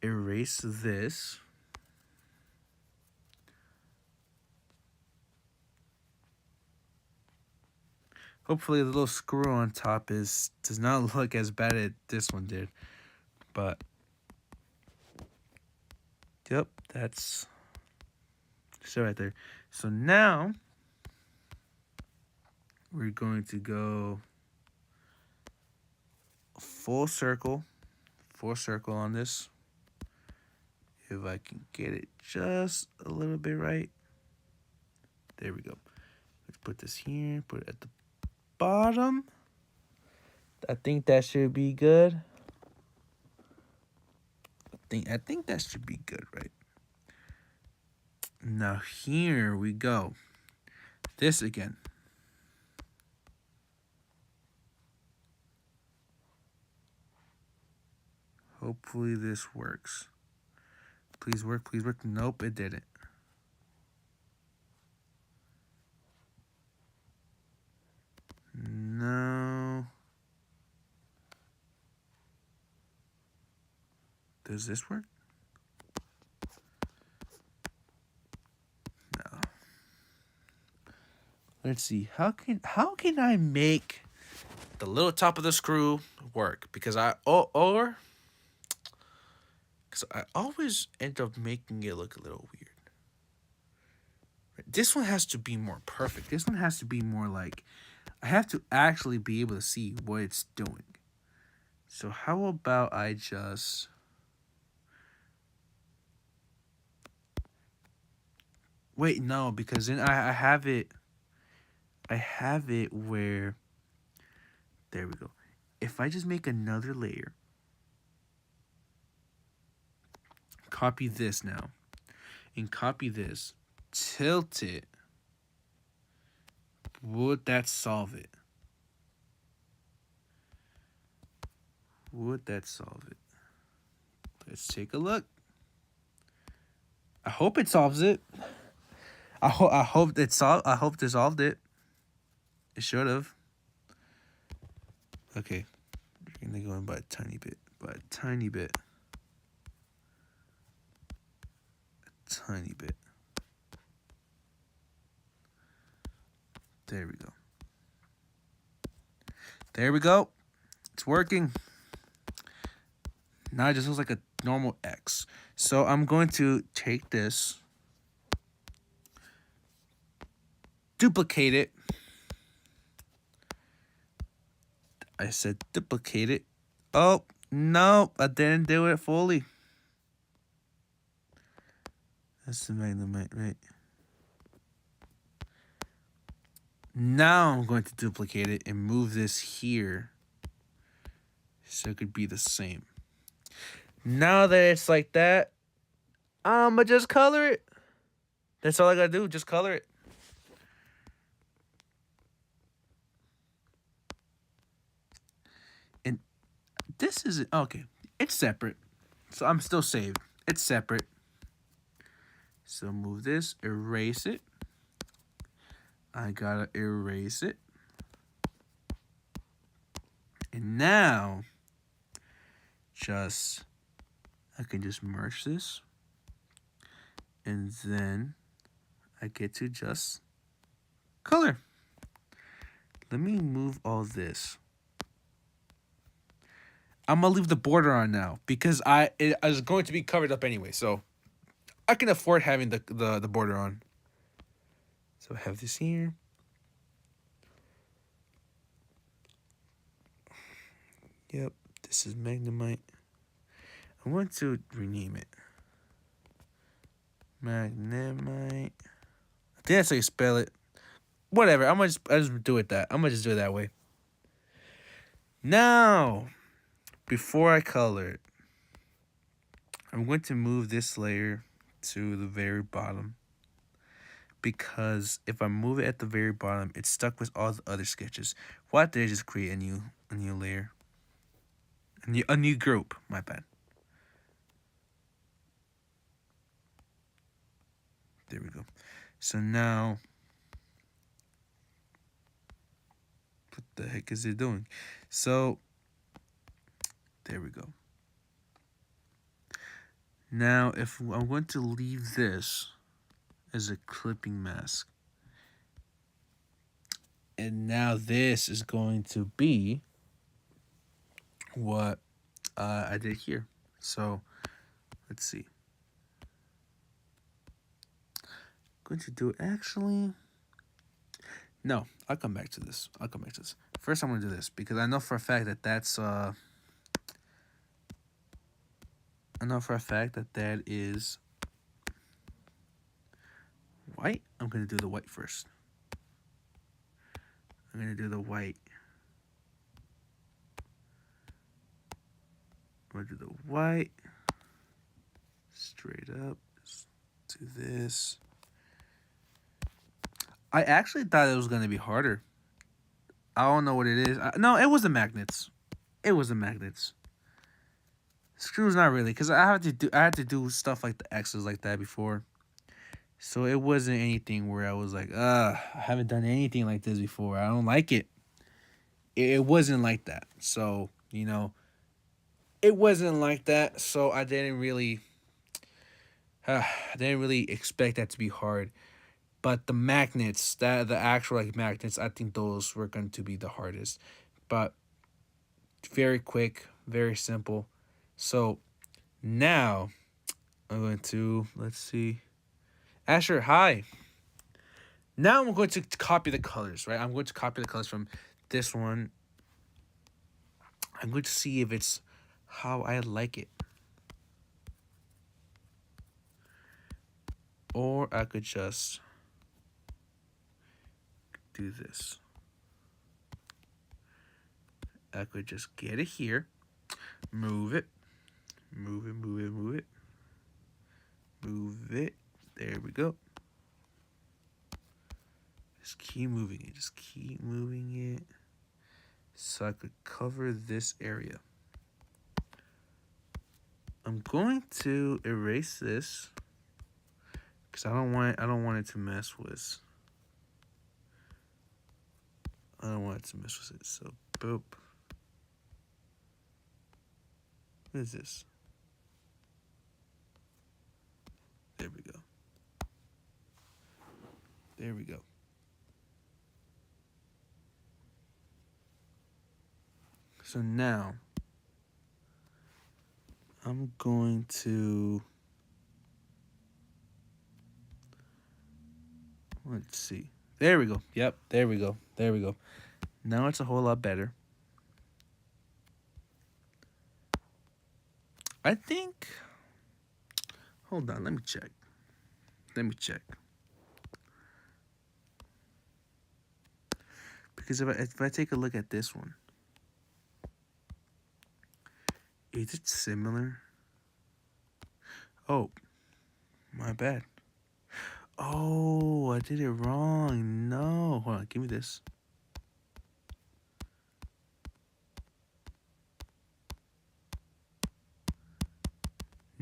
erase this. Hopefully the little screw on top does not look as bad as this one did. But yep, that's so right there. So now we're going to go full circle on this. If I can get it just a little bit right. There we go. Let's put this here, put it at the bottom. I think that should be good. I think that should be good, right? Now here we go. This again. Hopefully this works. Please work, please work. Nope, it didn't. No. Does this work? No. Let's see. How can I make the little top of the screw work? Because I always end up making it look a little weird. This one has to be more perfect. This one has to be more like, I have to actually be able to see what it's doing. So how about I just... Wait, no, because then I have it where... There we go. If I just make another layer, copy this now, and copy this, tilt it, would that solve it? Would that solve it? Let's take a look. I hope it solves it. I hope it solved it. It should have. Okay. We're gonna go in by a tiny bit. A tiny bit. There we go. There we go. It's working. Now it just looks like a normal X. So I'm going to take this, duplicate it. I said duplicate it. Oh, no, I didn't do it fully. That's the magnemite, right? Now I'm going to duplicate it and move this here so it could be the same. Now that it's like that, I'ma just color it. That's all I gotta do, just color it. this is okay. It's separate, so I'm still saved. It's separate. So move this, erase it. I gotta erase it. And now, I can just merge this. And then I get to just color. Let me move all this. I'm gonna leave the border on now because it is going to be covered up anyway, so I can afford having the border on. So I have this here. Yep, this is magnemite. I want to rename it. Magnemite. I think that's how you spell it. Whatever. I just do it that. I'm gonna just do it that way. Now, before I color it, I'm going to move this layer to the very bottom. Because if I move it at the very bottom, it's stuck with all the other sketches. Why don't I just create a new layer? A new group, my bad. There we go. So now, what the heck is it doing? So, there we go. Now, if I'm going to leave this as a clipping mask, and now this is going to be what I did here. So, let's see. I'm going to do it actually. No, I'll come back to this. First, I'm going to do this because I know for a fact that that's is white. I'm going to do the white first. I'm going to do the white. I'm going to do the white. Straight up. Just do this. I actually thought it was going to be harder. I don't know what it is. No, it was the magnets. Screws, not really, because I had to do stuff like the X's like that before. So it wasn't anything where I was like, I haven't done anything like this before. I don't like it. It wasn't like that. So, it wasn't like that. So I didn't really expect that to be hard. But the magnets, the actual magnets, I think those were going to be the hardest. But very quick, very simple. So now I'm going to, let's see. Asher, hi. Now I'm going to copy the colors, right? I'm going to copy the colors from this one. I'm going to see if it's how I like it. Or I could just do this. I could just get it here, move it. There we go. Just keep moving it. So I could cover this area. I'm going to erase this because I don't want it to mess with. So boop. What is this? There we go. So now I'm going to, let's see. There we go. Yep, there we go. Now it's a whole lot better. I think, hold on, let me check. Because if I take a look at this one, is it similar? Oh, my bad. Oh, I did it wrong. No, hold on, give me this.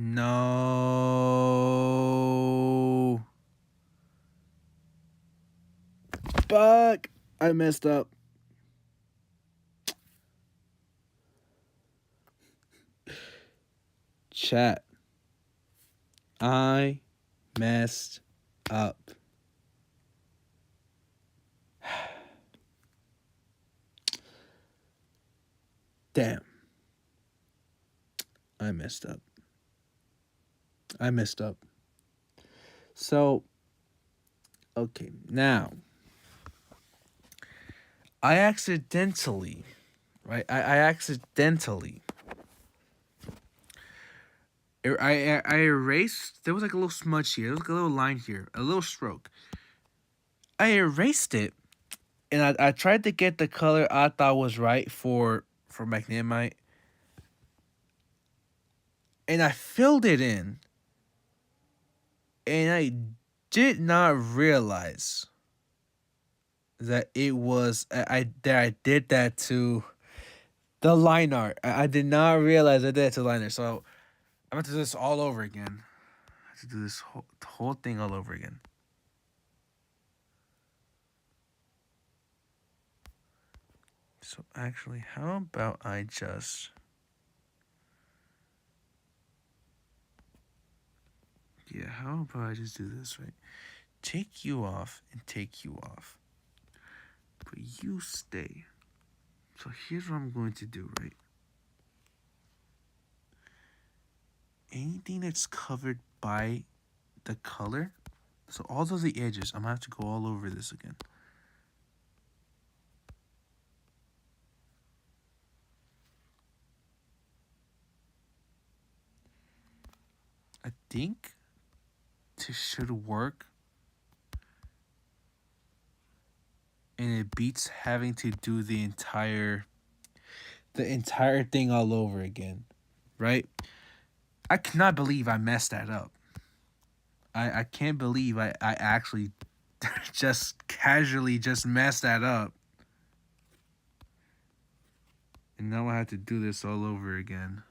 No. Fuck. I messed up. Chat. I messed up. Damn. I messed up. So, okay, now I accidentally, right? I accidentally, I erased. There was like a little smudge here. There was like a little line here, a little stroke. I erased it, and I tried to get the color I thought was right for magnemite, and I filled it in, and I did not realize that it was I did that to the line art. I did not realize I did that to line art. So I'm going to do this all over again. I have to do this whole thing all over again. So actually, how about I just... Yeah, how about I just do this, right? Take you off and take you off. But you stay. So here's what I'm going to do, right? Anything that's covered by the color, so all of the edges, I'm going to have to go all over this again. I think this should work. And it beats having to do the entire thing all over again, right? I cannot believe I messed that up. I can't believe I actually just casually just messed that up. And now I have to do this all over again.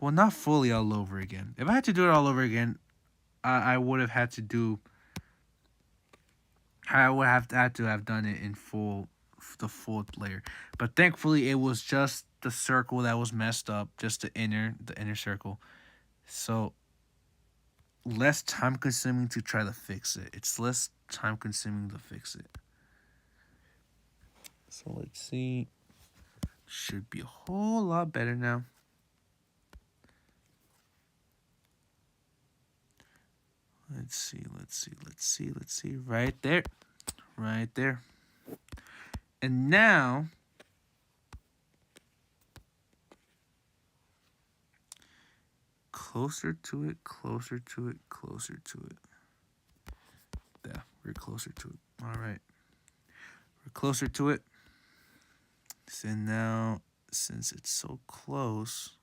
Well, not fully all over again. If I had to do it all over again, I would have had to do... I would have had to have done it in the full layer. But thankfully, it was just the circle that was messed up, just the inner circle. So less time consuming to try to fix it. It's less time consuming to fix it. So let's see. Should be a whole lot better now. Let's see. Right there. And now, closer to it. Yeah, we're closer to it. All right. We're closer to it. So now, since it's so close,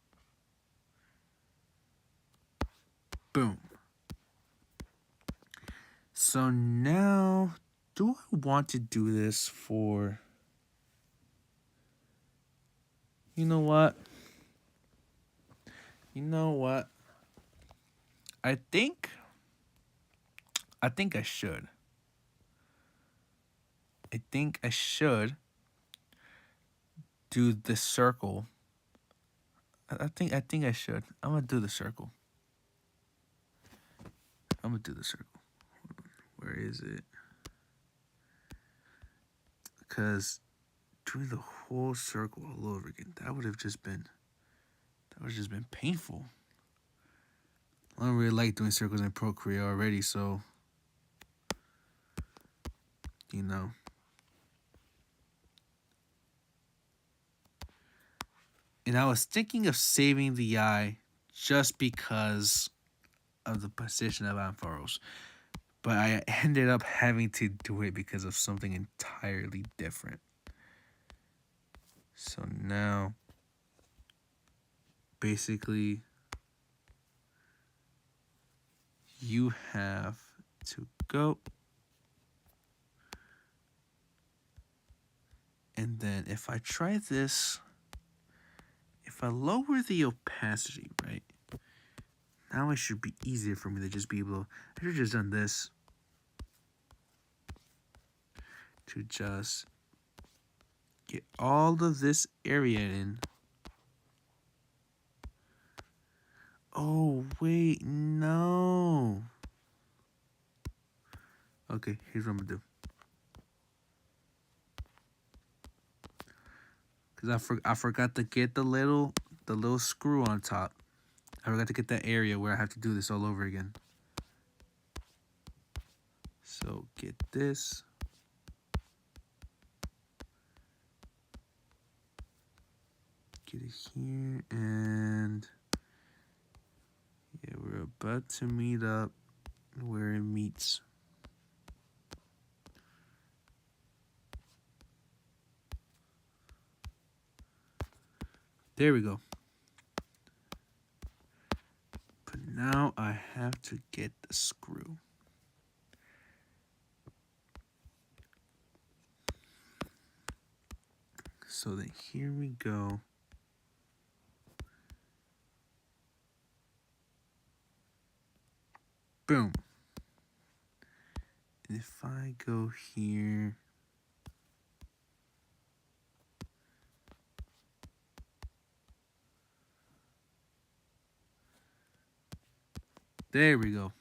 boom. So now, do I want to do this for... You know what? I think I should. I think I should do the circle. I think I should. I'm gonna do the circle. Where is it? Because doing the whole circle all over again, that would have just been painful. I don't really like doing circles in Procreate already, so you know. And I was thinking of saving the eye just because of the position of ampharos. But I ended up having to do it because of something entirely different. So now, basically, you have to go. And then if I try this if I lower the opacity, right? Now it should be easier for me to just be able to, I should have just done this to just get all of this area in. Oh, wait, no. Okay, here's what I'm gonna do. Because I forgot to get the little screw on top. I forgot to get that area where I have to do this all over again. So get this. Get it here, and yeah, we're about to meet up where it meets. There we go. But now I have to get the screw. So then here we go. Boom. And if I go here, there we go.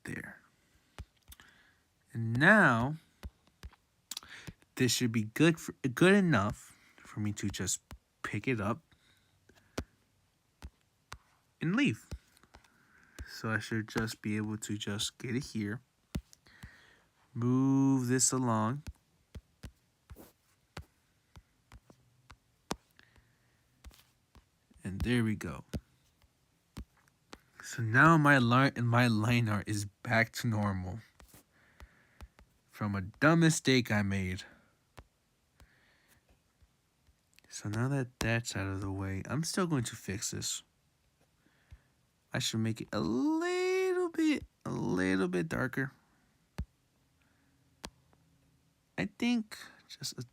There. And now this should be good enough for me to just pick it up and leave. So I should just be able to just get it here, move this along, and there we go. So now my line art is back to normal from a dumb mistake I made. So now that that's out of the way, I'm still going to fix this. I should make it a little bit darker. I think just a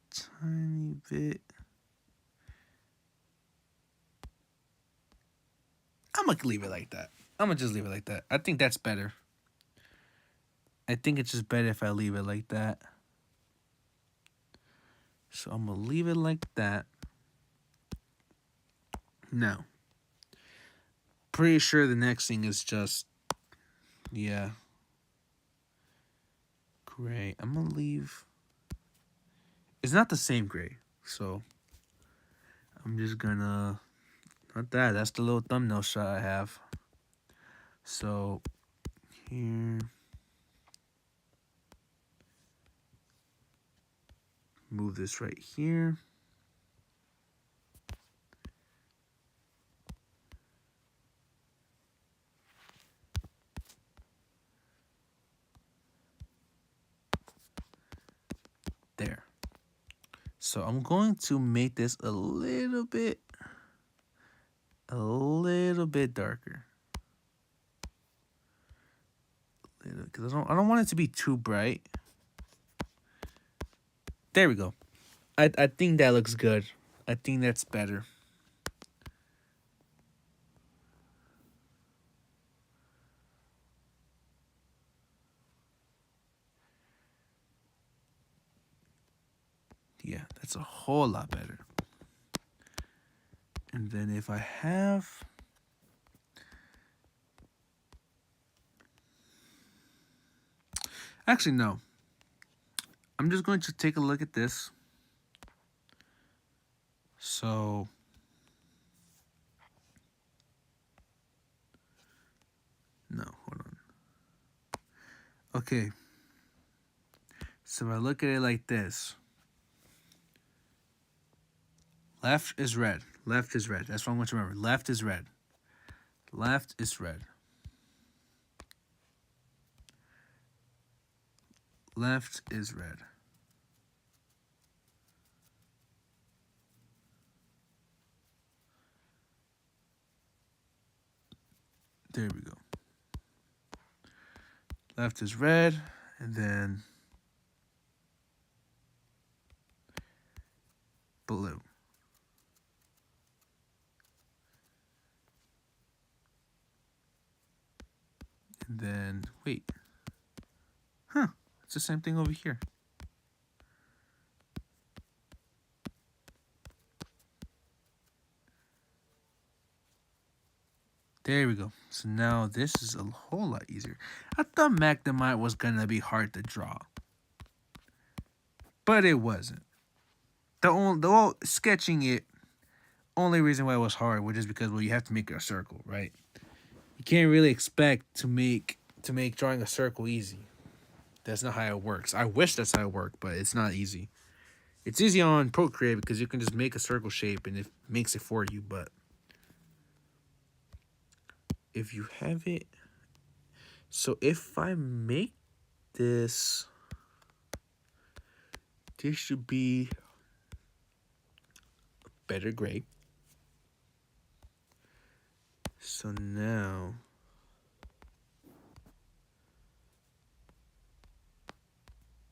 tiny bit. I'm gonna leave it like that. I'm gonna just leave it like that. I think that's better. I think it's just better if I leave it like that. So I'm gonna leave it like that. Now, pretty sure the next thing is just, yeah, gray. I'm gonna leave. It's not the same gray, so I'm just gonna, not that. That's the little thumbnail shot I have. So here, move this right here. There. So I'm going to make this a little bit darker. Because I don't want it to be too bright. There we go. I think that looks good. I think that's better. Yeah, that's a whole lot better. And then if I have, actually no, I'm just going to take a look at this. So no, hold on. Okay, so if I look at it like this, left is red. Left is red. That's what I want you to remember. Left is red. Left is red. Left is red. There we go. Left is red, and then blue. And then, wait. Huh, it's the same thing over here. There we go. So now this is a whole lot easier. I thought magnemite was gonna be hard to draw, but it wasn't. The sketching it, only reason why it was hard was just because, well, you have to make a circle, right? You can't really expect to make drawing a circle easy. That's not how it works. I wish that's how it worked, but it's not easy. It's easy on Procreate because you can just make a circle shape and it makes it for you. But if you have it, so if I make this, this should be a better gray. So now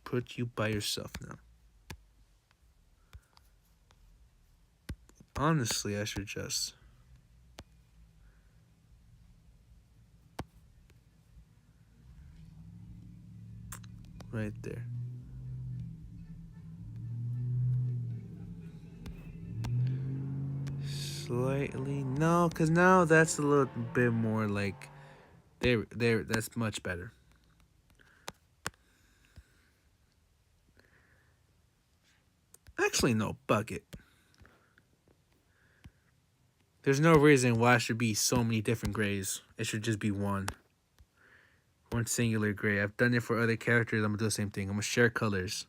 put you by yourself now. Honestly, I should just right there. Slightly, no, because now that's a little bit more like, there, that's much better. Actually, no, bucket. There's no reason why it should be so many different grays. It should just be one singular gray. I've done it for other characters. I'm gonna do the same thing. I'm gonna share colors.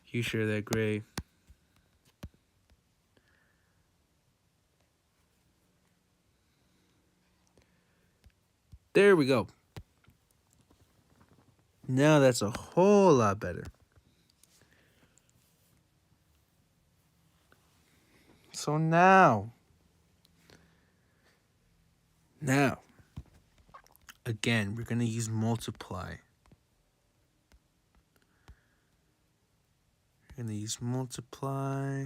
You share that gray. There we go. Now that's a whole lot better. So now, again, we're gonna use multiply. We're gonna use multiply.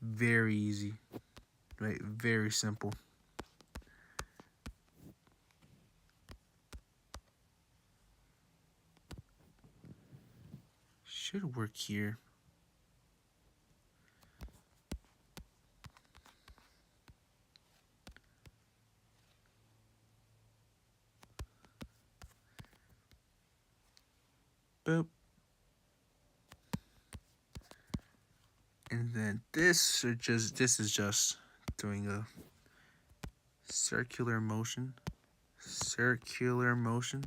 Very easy, right? Very simple. Should work here. Boop. And then this is just doing a circular motion. Circular motion.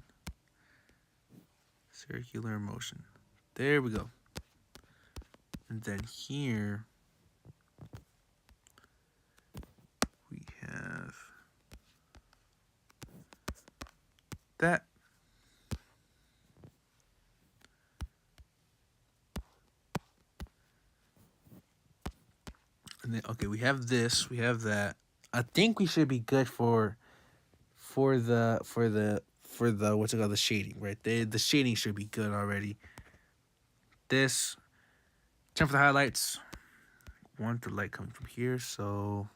Circular motion. There we go. And then here we have that. And then, okay, we have this, we have that. I think we should be good for the what's it called, the shading, right? The shading should be good already. This, time for the highlights. Want the light coming from here, so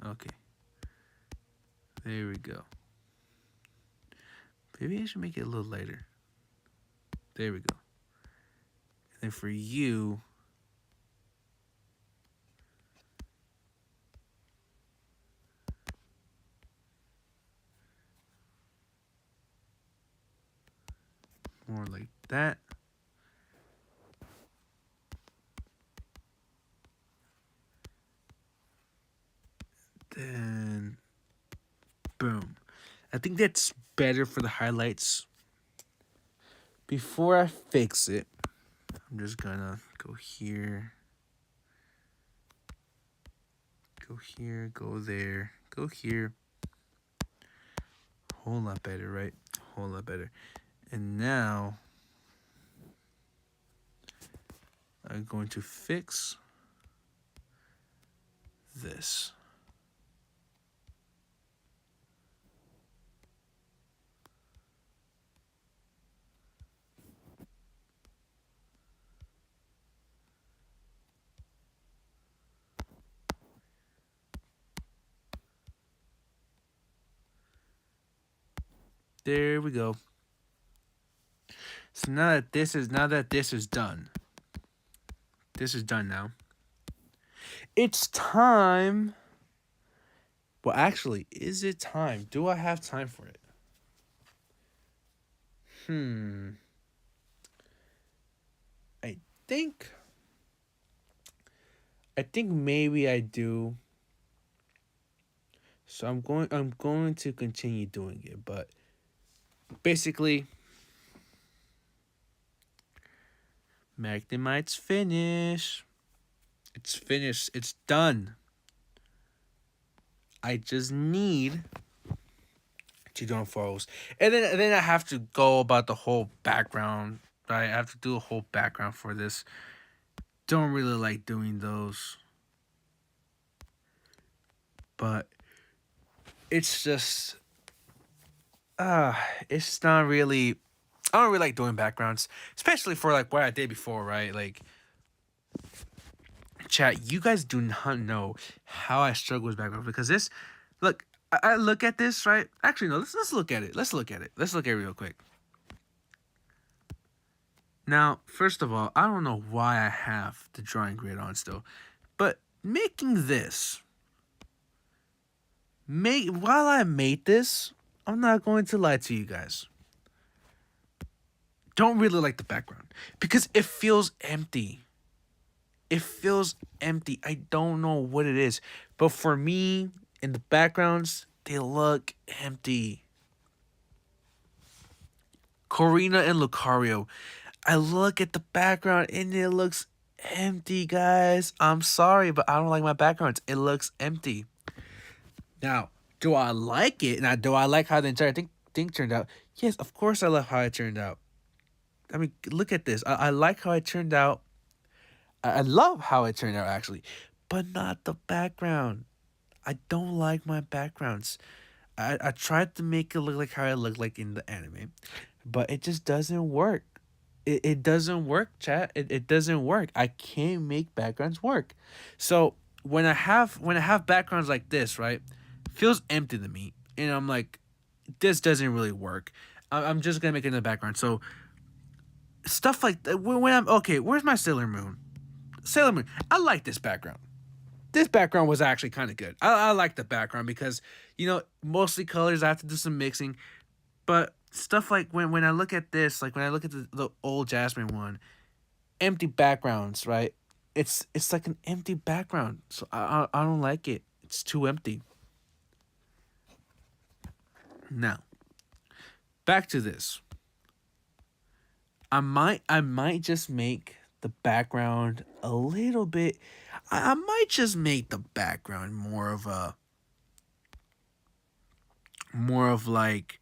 okay. There we go. Maybe I should make it a little lighter. There we go. And then for you, more like that. Then, boom. I think that's better for the highlights. Before I fix it, I'm just gonna go here, go here, go there, go here. Whole lot better, right? Whole lot better. And now I'm going to fix this. There we go. So now that this is done. This is done now. It's time. Well, actually, is it time? Do I have time for it? I think maybe I do. So I'm going to continue doing it, but basically Magnemite's finished. It's finished. It's done. I just need to do ampharos. And then I have to go about the whole background. Right? I have to do a whole background for this. Don't really like doing those. But it's just it's not really, I don't really like doing backgrounds, especially for like what I did before, right? Like, chat, you guys do not know how I struggle with background because this, look, I look at this, right? Actually, no, let's look at it. Let's look at it real quick. Now, first of all, I don't know why I have the drawing grid on still, but making this, while I made this, I'm not going to lie to you guys. Don't really like the background because it feels empty. It feels empty. I don't know what it is, but for me, in the backgrounds, they look empty. Corina and Lucario, I look at the background and it looks empty, guys. I'm sorry, but I don't like my backgrounds. It looks empty. Now, do I like it? Now, do I like how the entire thing turned out? Yes, of course I love how it turned out. I mean, look at this. I like how it turned out. I love how it turned out, actually. But not the background. I don't like my backgrounds. I tried to make it look like how it looked like in the anime. But it just doesn't work. It doesn't work, chat. It doesn't work. I can't make backgrounds work. So when I have backgrounds like this, right, it feels empty to me. And I'm like, this doesn't really work. I'm just gonna make it in the background. So stuff like that, when I'm okay, where's my Sailor Moon? Sailor Moon. I like this background. This background was actually kind of good. I like the background because, you know, mostly colors. I have to do some mixing. But stuff like when I look at this, like when I look at the old Jasmine one, empty backgrounds, right? It's like an empty background. So I don't like it. It's too empty. Now, back to this. I might just make the background a little bit. I might just make the background more of like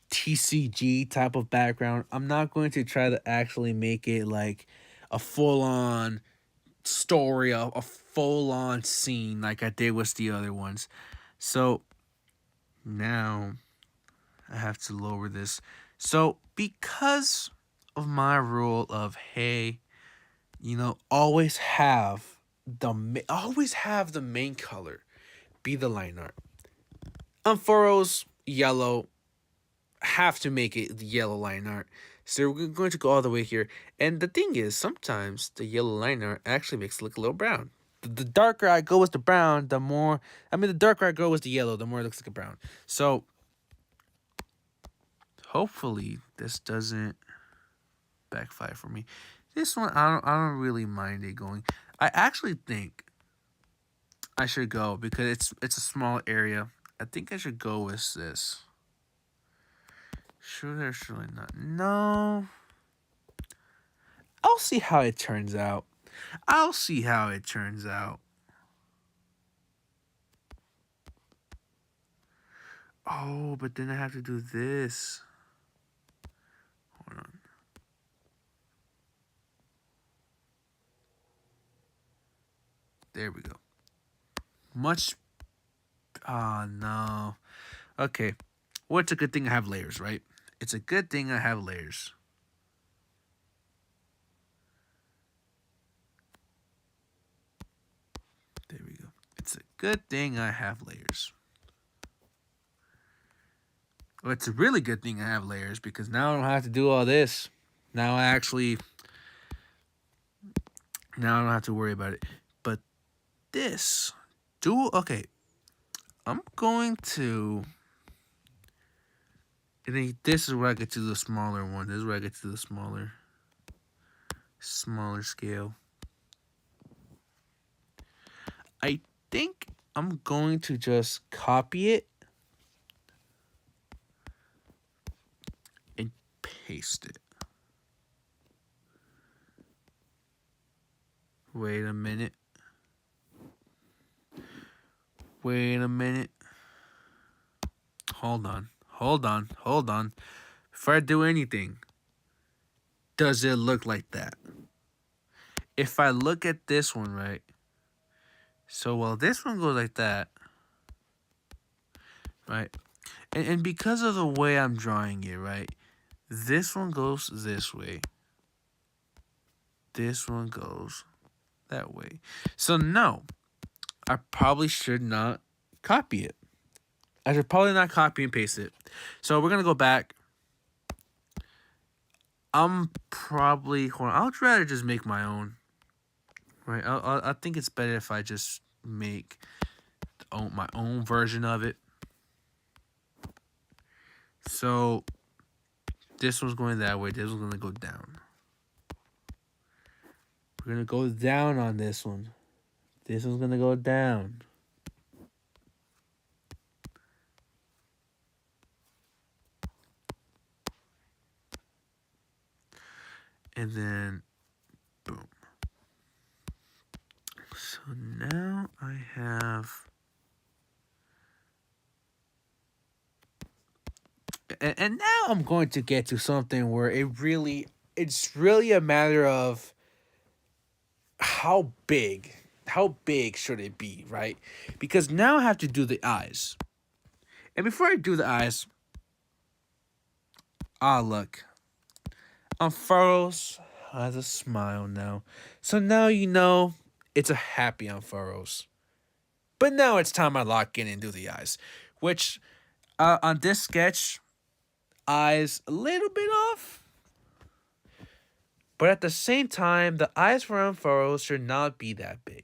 TCG type of background. I'm not going to try to actually make it like a full on story, a full on scene like I did with the other ones. So now I have to lower this. So because of my rule of, hey, you know, always have the main color be the line art. Ampharos, yellow, have to make it the yellow line art. So we're going to go all the way here. And the thing is, sometimes the yellow line art actually makes it look a little brown. The darker I go with the brown, the darker I go with the yellow, the more it looks like a brown. So hopefully this doesn't backfire for me. This one, I don't really mind it going. I actually think I should go because it's a small area. I think I should go with this. Should or should I not? No. I'll see how it turns out. Oh, but then I have to do this. Hold on. There we go. Much. Oh, no. Okay. Well, it's a good thing I have layers, right? It's a good thing I have layers. There we go. It's a good thing I have layers. Well, it's a really good thing I have layers because now I don't have to do all this. Now I actually. Now I don't have to worry about it. But this. Okay. I'm going to. And then this is where I get to the smaller one. This is where I get to the smaller scale. I think I'm going to just copy it and paste it. Wait a minute. Hold on. Before I do anything, does it look like that? If I look at this one, right? So, well, this one goes like that, right? And because of the way I'm drawing it, right? This one goes this way. This one goes that way. So, no, I probably should not copy it. I should probably not copy and paste it. So, we're going to go back. I'll rather just make my own. Right? I think it's better if I just make my own version of it. So, this one's going that way. This one's going to go down. We're going to go down on this one. This one's going to go down. And then, boom. So now I have... And now I'm going to get to something where it's really a matter of how big should it be, right? Because now I have to do the eyes. And before I do the eyes, look. Ampharos has a smile now. So now you know it's a happy Ampharos. But now it's time I lock in and do the eyes. Which, on this sketch, eyes a little bit off. But at the same time, the eyes for Ampharos should not be that big.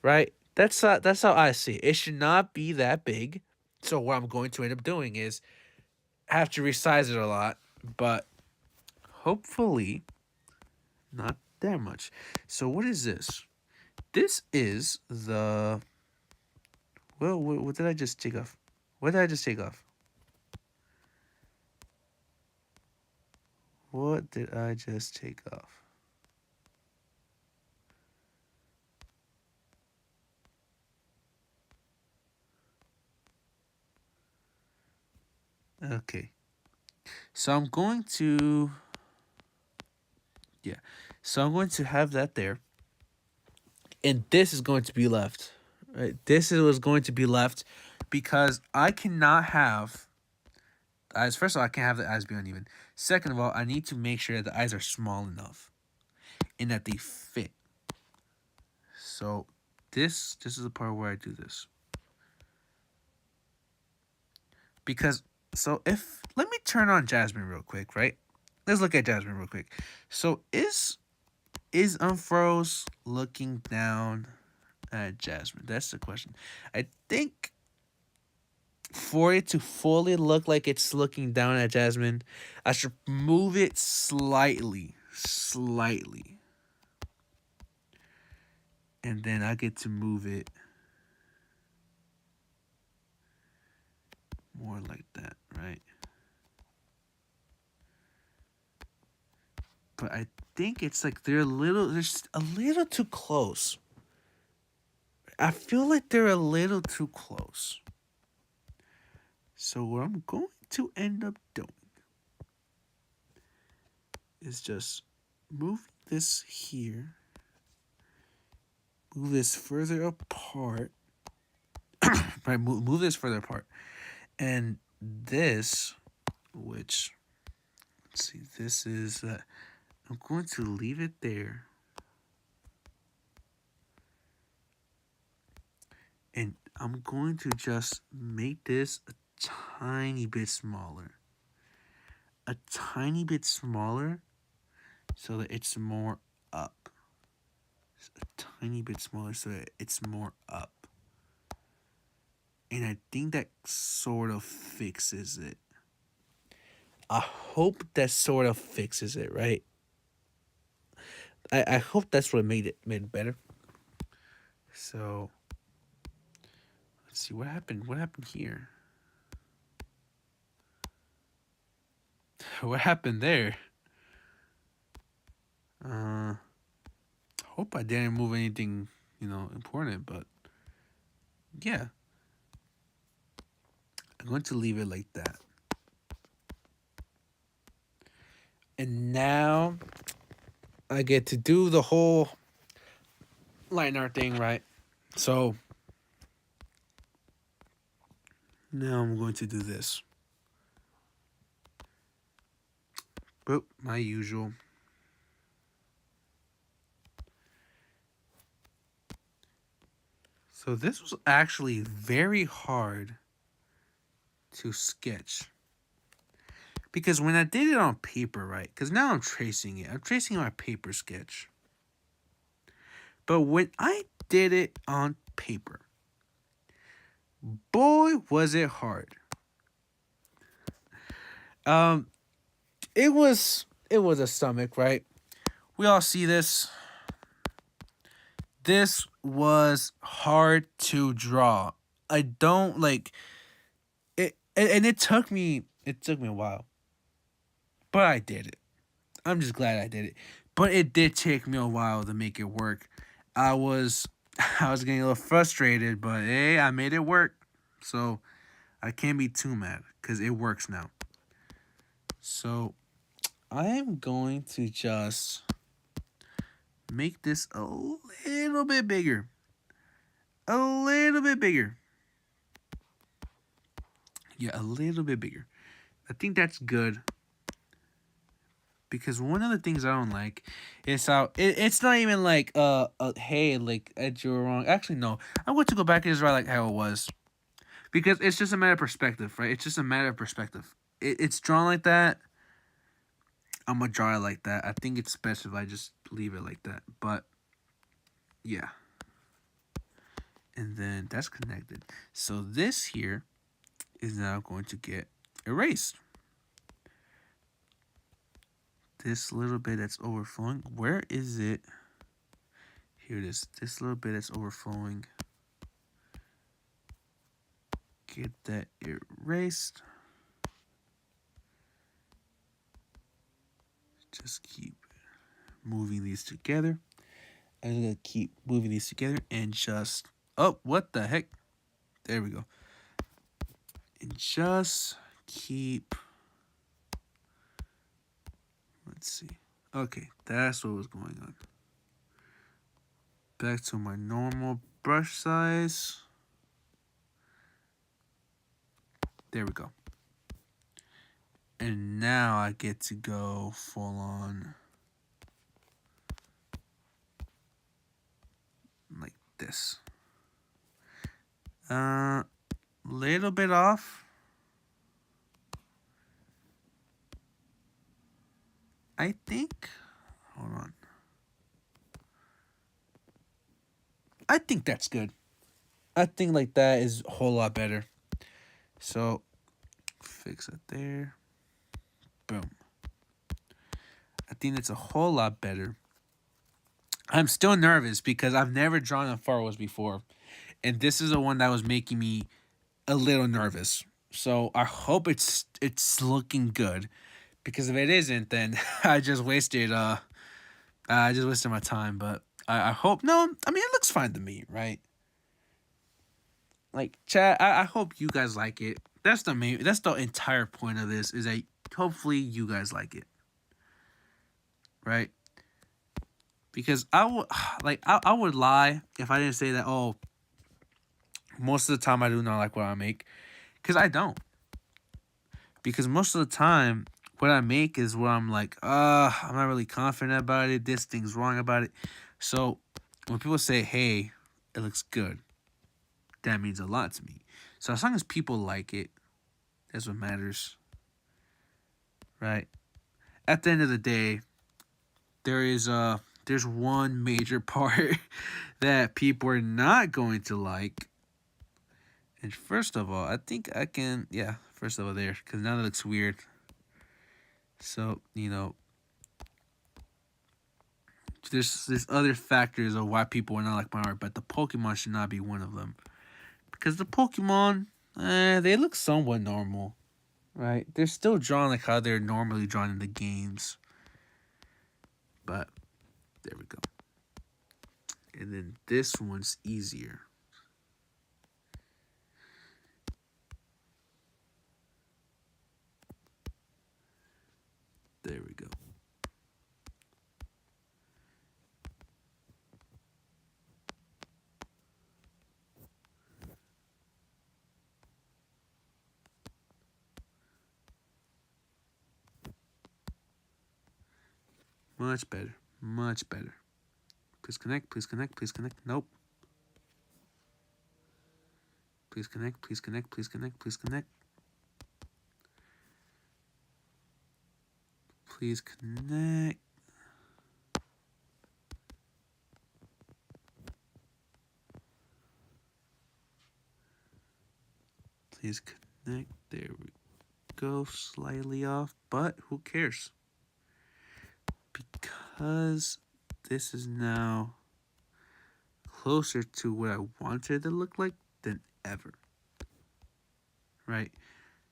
Right? That's how I see it. It should not be that big. So what I'm going to end up doing is have to resize it a lot. But hopefully not that much. So what is this? This is the... Well, what did I just take off? What did I just take off? What did I just take off? Okay. So I'm going to... Yeah. So I'm going to have that there. And this is going to be left. Right? This is what's going to be left because I cannot have eyes. First of all, I can't have the eyes be uneven. Second of all, I need to make sure that the eyes are small enough and that they fit. So this is the part where I do this. Because let me turn on Jasmine real quick, right? Let's look at Jasmine real quick. So is Ampharos looking down at Jasmine? That's the question. I think for it to fully look like it's looking down at Jasmine, I should move it slightly. And then I get to move it more like that, right? But I think it's like they're just a little too close. I feel like they're a little too close. So what I'm going to end up doing is just move this here, move this further apart, right? Move this further apart, and this, which let's see, this is. I'm going to leave it there, and I'm going to just make this a tiny bit smaller, a tiny bit smaller, so that it's more up. Just a tiny bit smaller so that it's more up. And I think that sort of fixes it. I hope that sort of fixes it, right? I hope that's what made it better. So let's see what happened. What happened here? What happened there? Hope I didn't move anything, important, but yeah. I'm going to leave it like that. And now I get to do the whole line art thing, right? So now I'm going to do this. Boop, my usual. So this was actually very hard to sketch. Because when I did it on paper, right? Because now I'm tracing it. I'm tracing my paper sketch. But when I did it on paper, boy, was it hard. It was a stomach, right? We all see this. This was hard to draw. I don't like it, and it took me a while. But I did it. I'm just glad I did it. But it did take me a while to make it work. I was getting a little frustrated, but hey, I made it work. So I can't be too mad because it works now. So I am going to just make this a little bit bigger. A little bit bigger. Yeah, a little bit bigger. I think that's good. Because one of the things I don't like is how it's not even like hey, like I drew wrong. Actually, no, I'm going to go back and just write like how it was, because it's just a matter of perspective, right? It's just a matter of perspective. It's drawn like that. I'm gonna draw it like that. I think it's best if I just leave it like that. But yeah, and then that's connected. So this here is now going to get erased. This little bit that's overflowing, where is it? Here it is. This little bit that's overflowing. Get that erased. Just keep moving these together. I'm going to keep moving these together and just... Oh, what the heck? There we go. And just keep... Let's see. Okay, that's what was going on. Back to my normal brush size. There we go. And now I get to go full on like this. Little bit off. I think. Hold on. I think that's good. I think like that is a whole lot better. So fix it there. Boom. I think it's a whole lot better. I'm still nervous because I've never drawn ampharos before. And this is the one that was making me a little nervous. So I hope it's looking good. Because if it isn't, then I just wasted my time. But I hope, no, I mean, it looks fine to me, right? Like, chat, I hope you guys like it. That's the entire point of this, is that hopefully you guys like it, right? Because I would I would lie if I didn't say that. Oh, most of the time I do not like what I make, because I don't. Because most of the time what I make is where I'm like, I'm not really confident about it. This thing's wrong about it. So when people say, hey, it looks good, that means a lot to me. So as long as people like it, that's what matters, right? At the end of the day, there's one major part that people are not going to like. And first of all, I think I can, yeah, first of all there, because now that looks weird. So, there's other factors of why people are not like my art, but the Pokemon should not be one of them. Because the Pokemon, they look somewhat normal, right? They're still drawn like how they're normally drawn in the games. But, there we go. And then this one's easier. There we go. Much better. Much better. Please connect. Please connect. Please connect. Nope. Please connect. Please connect. Please connect. Please connect. Please connect. Please connect. There we go. Slightly off, but who cares? Because this is now closer to what I wanted it to look like than ever. Right?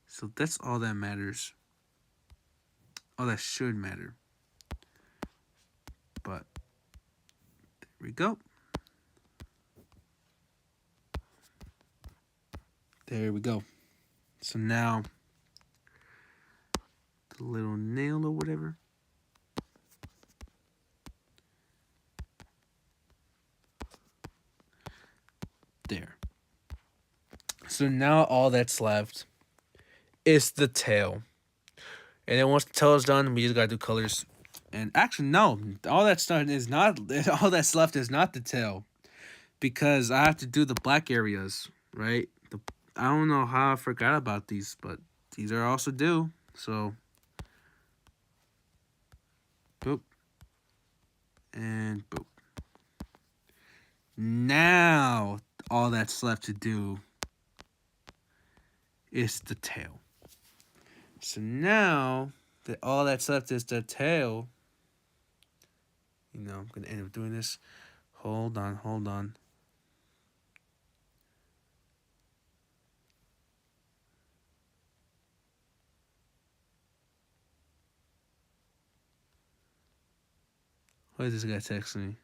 So that's all that matters. All that should matter. But there we go. There we go. So now the little nail or whatever. There. So now all that's left is the tail. And then once the tail is done, we just gotta do colors. And actually, no, all that's done is not. All that's left is not the tail, because I have to do the black areas, right? I don't know how I forgot about these, but these are also due. So, boop, and boop. Now all that's left to do is the tail. So now that all that's left is the tail, I'm gonna end up doing this. Hold on. Why is this guy texting me?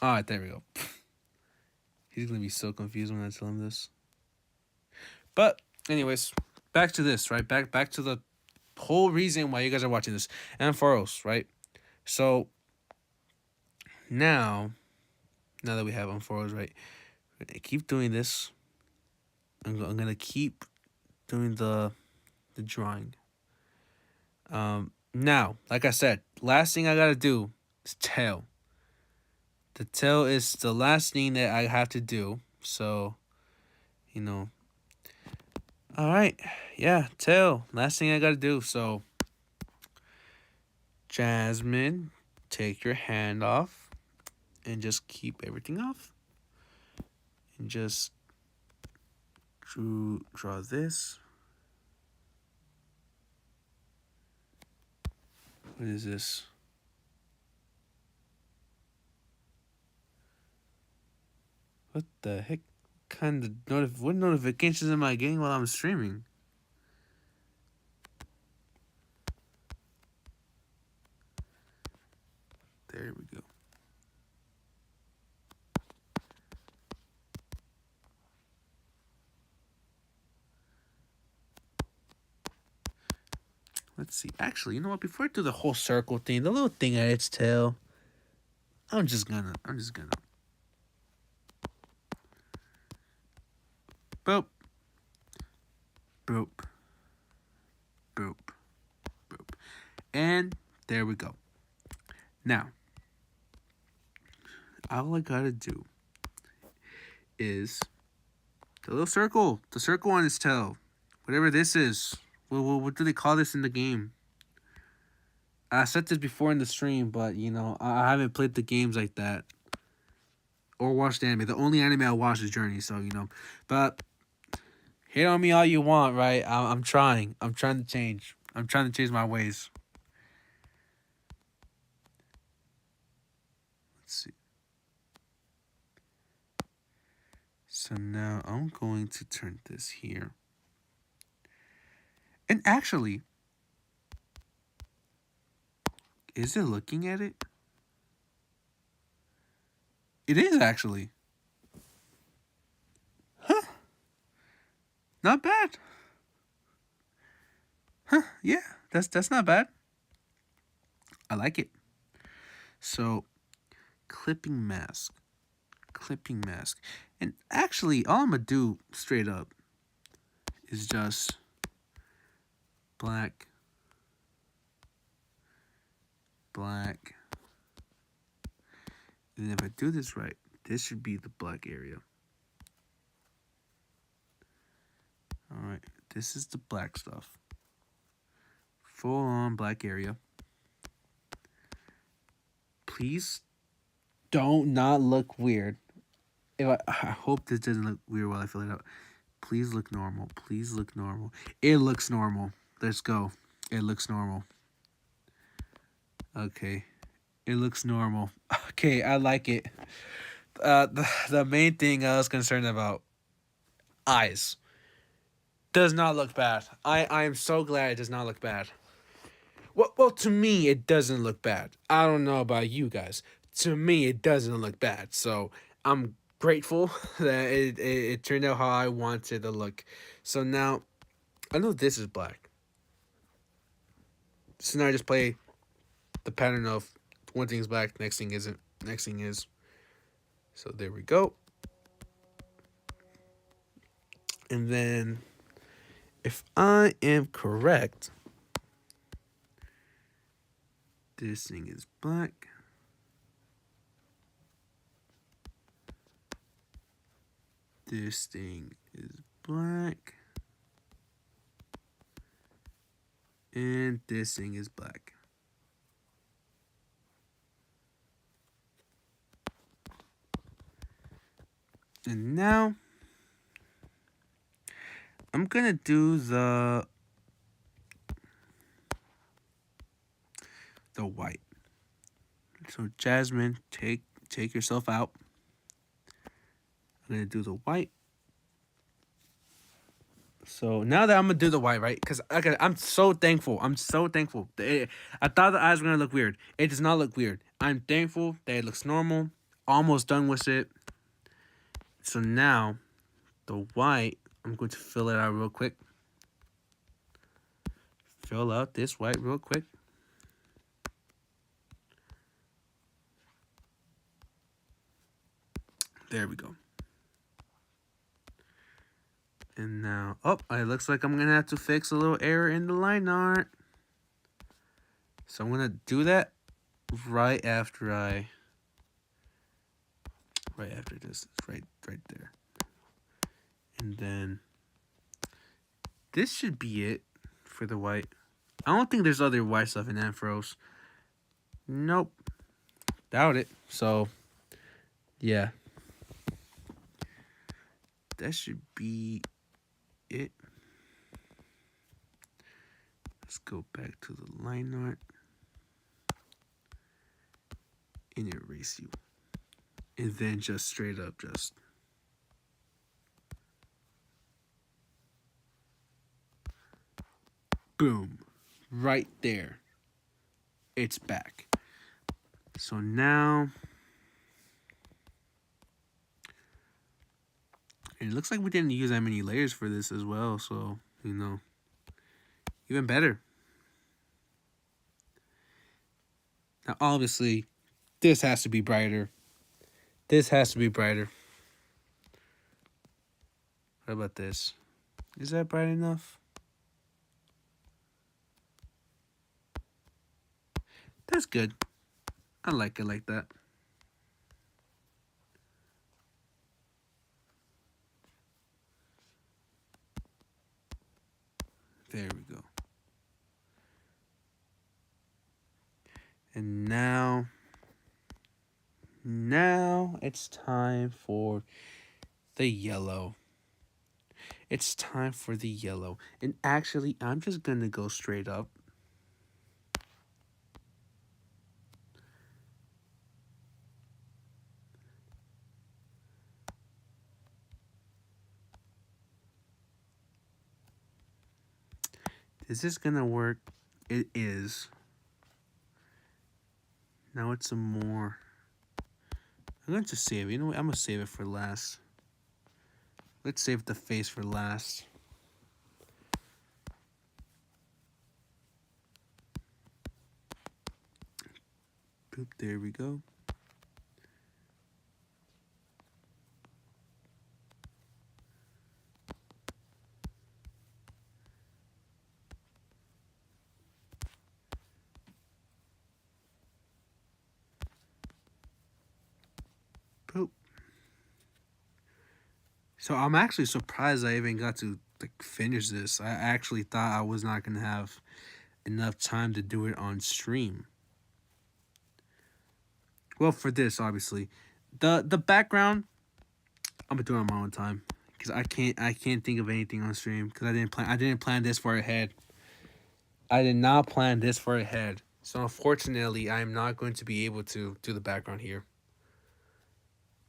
All right, there we go. He's gonna be so confused when I tell him this. But anyways, back to this, right? Back to the whole reason why you guys are watching this. Ampharos, right? So now that we have Ampharos, right? I keep doing this. I'm gonna keep doing the drawing. Now, like I said, last thing I gotta do is tail. The tail is the last thing that I have to do. So, all right, yeah, tail. Last thing I gotta do. So, Jasmine, take your hand off and just keep everything off. And just draw this. What is this? What the heck kind of what notifications am I getting while I'm streaming? There we go. Let's see. Actually, you know what? Before I do the whole circle thing, the little thing at its tail, I'm just gonna. Boop. Boop. Boop. Boop. And there we go. Now, all I gotta do is the circle on its tail, whatever this is. What do they call this in the game? I said this before in the stream, but you know I haven't played the games like that or watched anime. The only anime I watch is Journey, so you know. But hate on me all you want, right? I'm trying. I'm trying to change. I'm trying to change my ways. Let's see. So now I'm going to turn this here. And actually, is it looking at it? It is actually. Huh. Not bad. Huh, yeah. That's not bad. I like it. So, clipping mask. Clipping mask. And actually, all I'm going to do straight up is just black, black. And if I do this right, this should be the black area. Alright, this is the black stuff. Full on black area. Please don't not look weird. I hope this doesn't look weird while I fill it out. Please look normal. Please look normal. It looks normal. Let's go. It looks normal. Okay. It looks normal. Okay, I like it. The main thing I was concerned about, eyes. Does not look bad. I am so glad it does not look bad. Well, to me, it doesn't look bad. I don't know about you guys. To me, it doesn't look bad. So I'm grateful that it turned out how I wanted to look. So now, I know this is black. So now I just play the pattern of one thing is black, next thing isn't, next thing is. So there we go. And then, if I am correct, this thing is black. This thing is black. And this thing is black. And now, I'm gonna do the white. So Jasmine, take yourself out. I'm gonna do the white. So now that I'm gonna do the white, right? Because I'm so thankful. I'm so thankful. I thought the eyes were gonna look weird. It does not look weird. I'm thankful that it looks normal. Almost done with it. So now, the white, I'm going to fill it out real quick. Fill out this white real quick. There we go. And now, it looks like I'm going to have to fix a little error in the line art. So I'm going to do that right after this, right there. And then this should be it for the white. I don't think there's other white stuff in ampharos. Nope. Doubt it. So, yeah. That should be it. Let's go back to the line art and erase you. And then just straight up just boom. Right there. It's back. So now it looks like we didn't use that many layers for this as well, so you know, even better. Now, obviously, this has to be brighter. This has to be brighter. What about this? Is that bright enough? That's good. I like it like that. There we go. And now it's time for the yellow. It's time for the yellow. And actually, I'm just going to go straight up. Is this going to work? It is. Now it's some more. I'm going to save it. You know what? I'm going to save it for last. Let's save the face for last. Boop, there we go. Boop. So I'm actually surprised I even got to finish this. I actually thought I was not going to have enough time to do it on stream. Well, for this, obviously. The background, I'm gonna do it on my own time. Because I can't think of anything on stream. Because I didn't plan this far ahead. I did not plan this far ahead. So unfortunately, I am not going to be able to do the background here.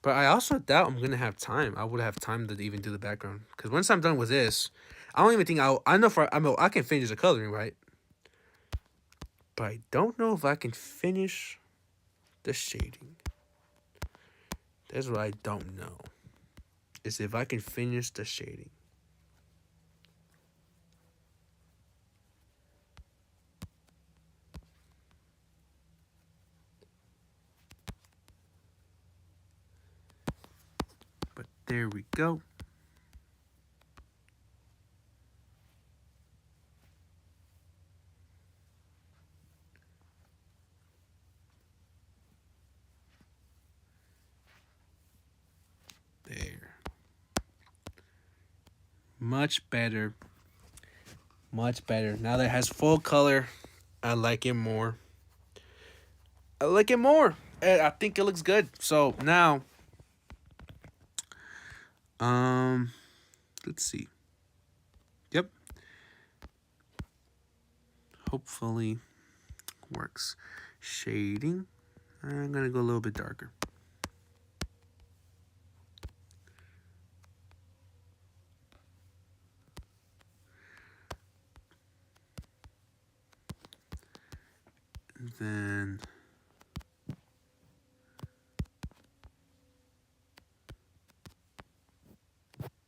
But I also doubt I'm gonna have time. I would have time to even do the background. Because once I'm done with this, I don't even think I know I can finish the coloring, right? But I don't know if I can finish the shading. That's what I don't know. Is if I can finish the shading. But there we go. There. Much better. Much better. Now that it has full color, I like it more. I like it more. And I think it looks good. So now, let's see. Yep. Hopefully works. Shading. I'm gonna go a little bit darker. Then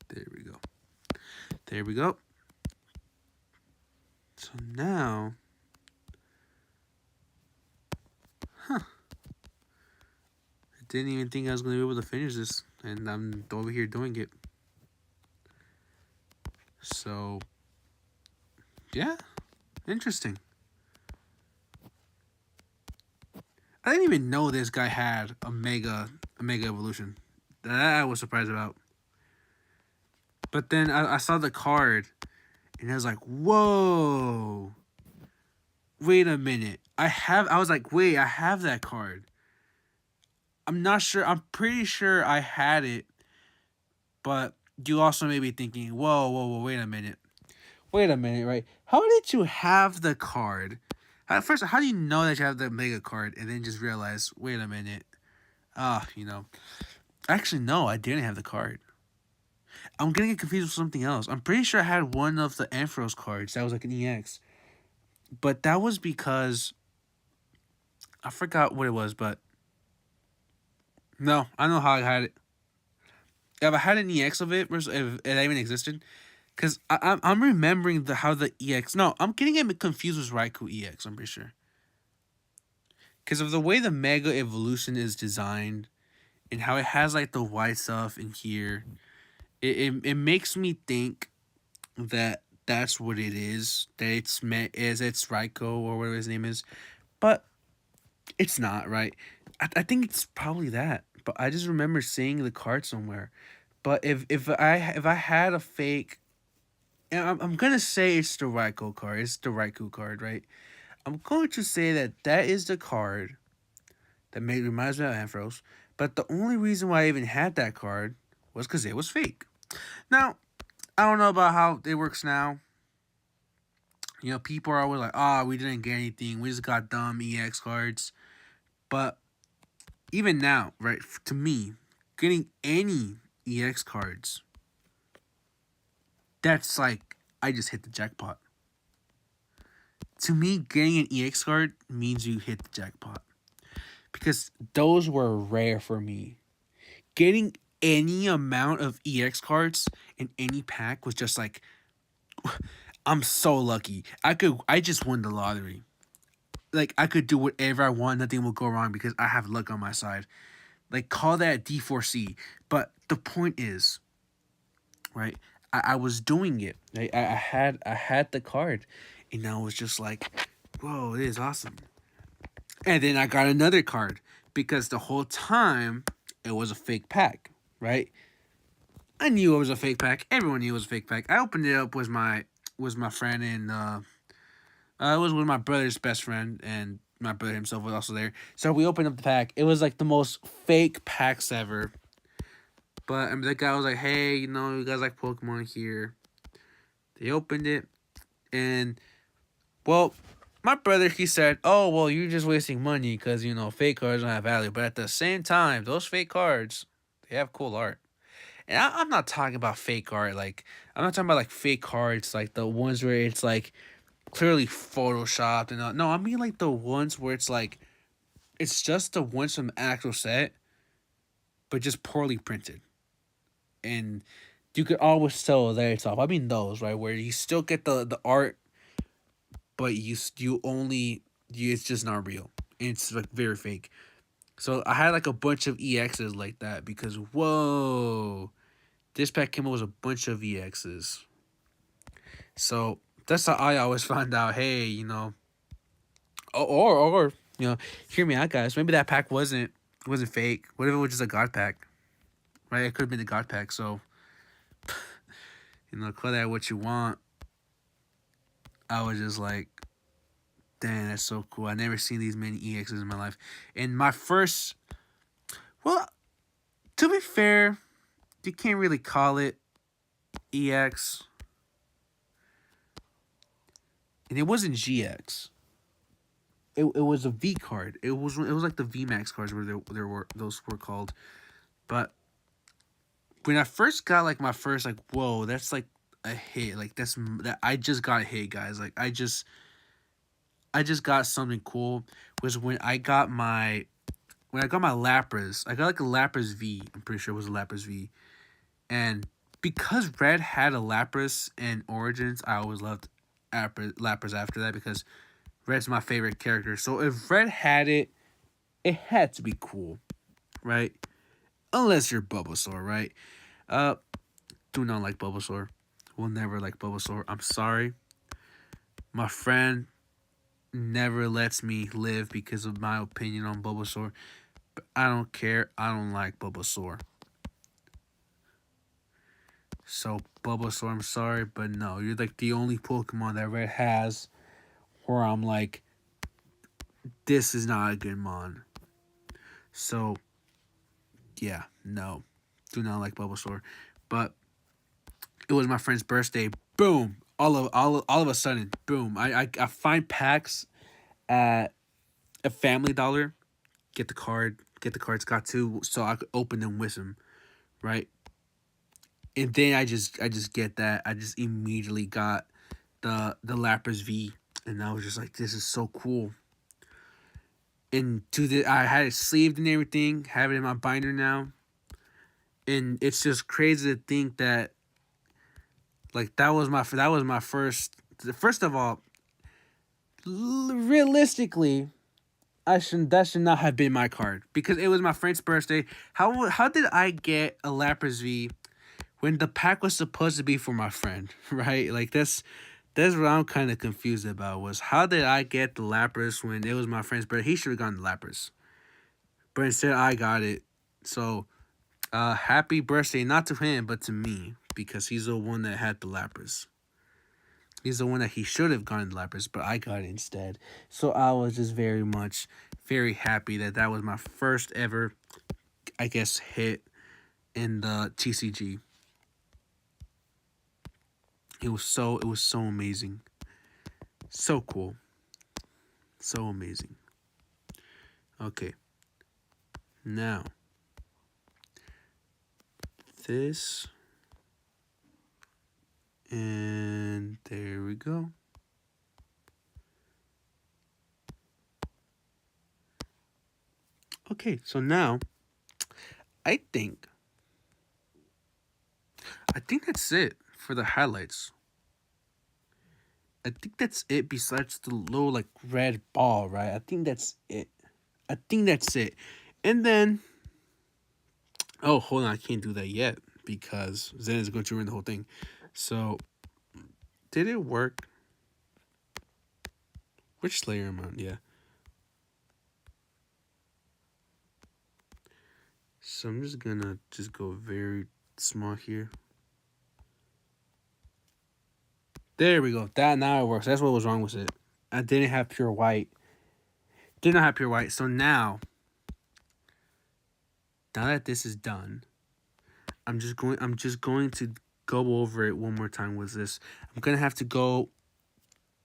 there we go. There we go. So now, I didn't even think I was going to be able to finish this, and I'm over here doing it. So, yeah, interesting. I didn't even know this guy had a mega evolution. That I was surprised about. But then I saw the card, and I was like, whoa. Wait a minute. I was like, wait, I have that card. I'm not sure. I'm pretty sure I had it. But you also may be thinking, whoa, wait a minute. Wait a minute, right? How did you have the card? First, how do you know that you have the mega card and then just realize, wait a minute. Actually, no, I didn't have the card. I'm gonna get confused with something else. I'm pretty sure I had one of the ampharos cards that was like an EX. But that was because I forgot what it was, but no, I know how I had it. If I had an EX of it, if it even existed, because I'm remembering how the EX. No, I'm getting it confused with Raikou EX. I'm pretty sure. because of the way the Mega Evolution is designed and how it has like the white stuff in here. It makes me think that that's what it is. That it's meant as it's Raikou or whatever his name is, but it's not, right? I think it's probably that. But I just remember seeing the card somewhere. But if I had a fake, and I'm gonna say it's the Raikou card. It's the Raikou card, right? I'm going to say that that is the card that reminds me of Ampharos. But the only reason why I even had that card was because it was fake. Now, I don't know about how it works now. You know, people are always like, "Oh, we didn't get anything. We just got dumb EX cards." But even now, right, to me, getting any EX cards, that's like I just hit the jackpot. To me, getting an EX card means you hit the jackpot. Because those were rare for me. Getting any amount of EX cards in any pack was just like, I'm so lucky. I just won the lottery. Like, I could do whatever I want, nothing will go wrong because I have luck on my side. Like, call that D4C. But the point is, right, I was doing it. I had the card. And I was just like, whoa, it is awesome. And then I got another card because the whole time it was a fake pack, right? I knew it was a fake pack. Everyone knew it was a fake pack. I opened it up with my friend and it was with my brother's best friend and my brother himself was also there. So we opened up the pack. It was like the most fake packs ever. But I mean, the guy was like, "Hey, you know, you guys like Pokemon here." They opened it, and well, my brother, he said, "Oh, well, you're just wasting money because, you know, fake cards don't have value." But at the same time, those fake cards, they have cool art. And I'm not talking about fake art. Like, I'm not talking about, like, fake cards, like the ones where it's, like, clearly photoshopped. And no, I mean, like, the ones where it's, like, it's just the ones from the actual set, but just poorly printed. And you could always tell that it's off. I mean, those, right, where you still get the art, but you only it's just not real. And it's like very fake. So I had like a bunch of EXs like that because whoa, this pack came out with a bunch of EXs. So that's how I always find out. Hey, you know, or you know, hear me out, guys. Maybe that pack wasn't fake. What if it was just a god pack? Right? It could have been a god pack. So you know, call that what you want. I was just like, dang, that's so cool. I never seen these many EXs in my life. And my first, well, to be fair, you can't really call it EX. And it wasn't GX. It was a V card. It was like the VMAX cards where there were those were called. But when I first got like my first like, whoa, that's like a hit. Like that I just got a hit, guys. Like I just got something cool was when I got my Lapras. I got like a Lapras V. I'm pretty sure it was a Lapras V. And because Red had a Lapras and Origins, I always loved Lapras after that because Red's my favorite character. So if Red had it, it had to be cool, right? Unless you're Bulbasaur, right? Do not like Bulbasaur. Will never like Bulbasaur. I'm sorry. My friend never lets me live because of my opinion on Bulbasaur. But I don't care. I don't like Bulbasaur. So Bulbasaur, I'm sorry, but no, you're like the only Pokemon that Red has where I'm like, this is not a good mon. So yeah, no, do not like Bulbasaur. But it was my friend's birthday. Boom, all of a sudden, boom. I find packs at a Family Dollar. Get the cards. Got two, so I could open them with him, right? And then I just get that. I just immediately got the Lapras V, and I was just like, this is so cool. And I had it sleeved and everything, have it in my binder now, and it's just crazy to think that like that was my first. First of all, realistically, that should not have been my card because it was my friend's birthday. How did I get a Lapras V when the pack was supposed to be for my friend, right? Like that's what I'm kind of confused about was how did I get the Lapras when it was my friend's birthday? He should have gotten the Lapras, but instead I got it. So happy birthday, not to him but to me because he's the one that had the Lapras. He's the one that he should have gotten the Lapras, but I got it instead. So I was just very happy that that was my first ever, I guess, hit in the TCG. It was so amazing. So cool. So amazing. Okay. Now, this. And there we go. Okay, so now, I think that's it for the highlights. I think that's it besides the little, like, red ball, right? I think that's it. And then, oh, hold on, I can't do that yet because Zen is going to ruin the whole thing. So, did it work? Which Slayer am I on? Yeah. So I'm just gonna go very small here. There we go. That now it works. That's what was wrong with it. I didn't have pure white. Did not have pure white. So now that this is done, I'm just going to go over it one more time with this. I'm gonna have to go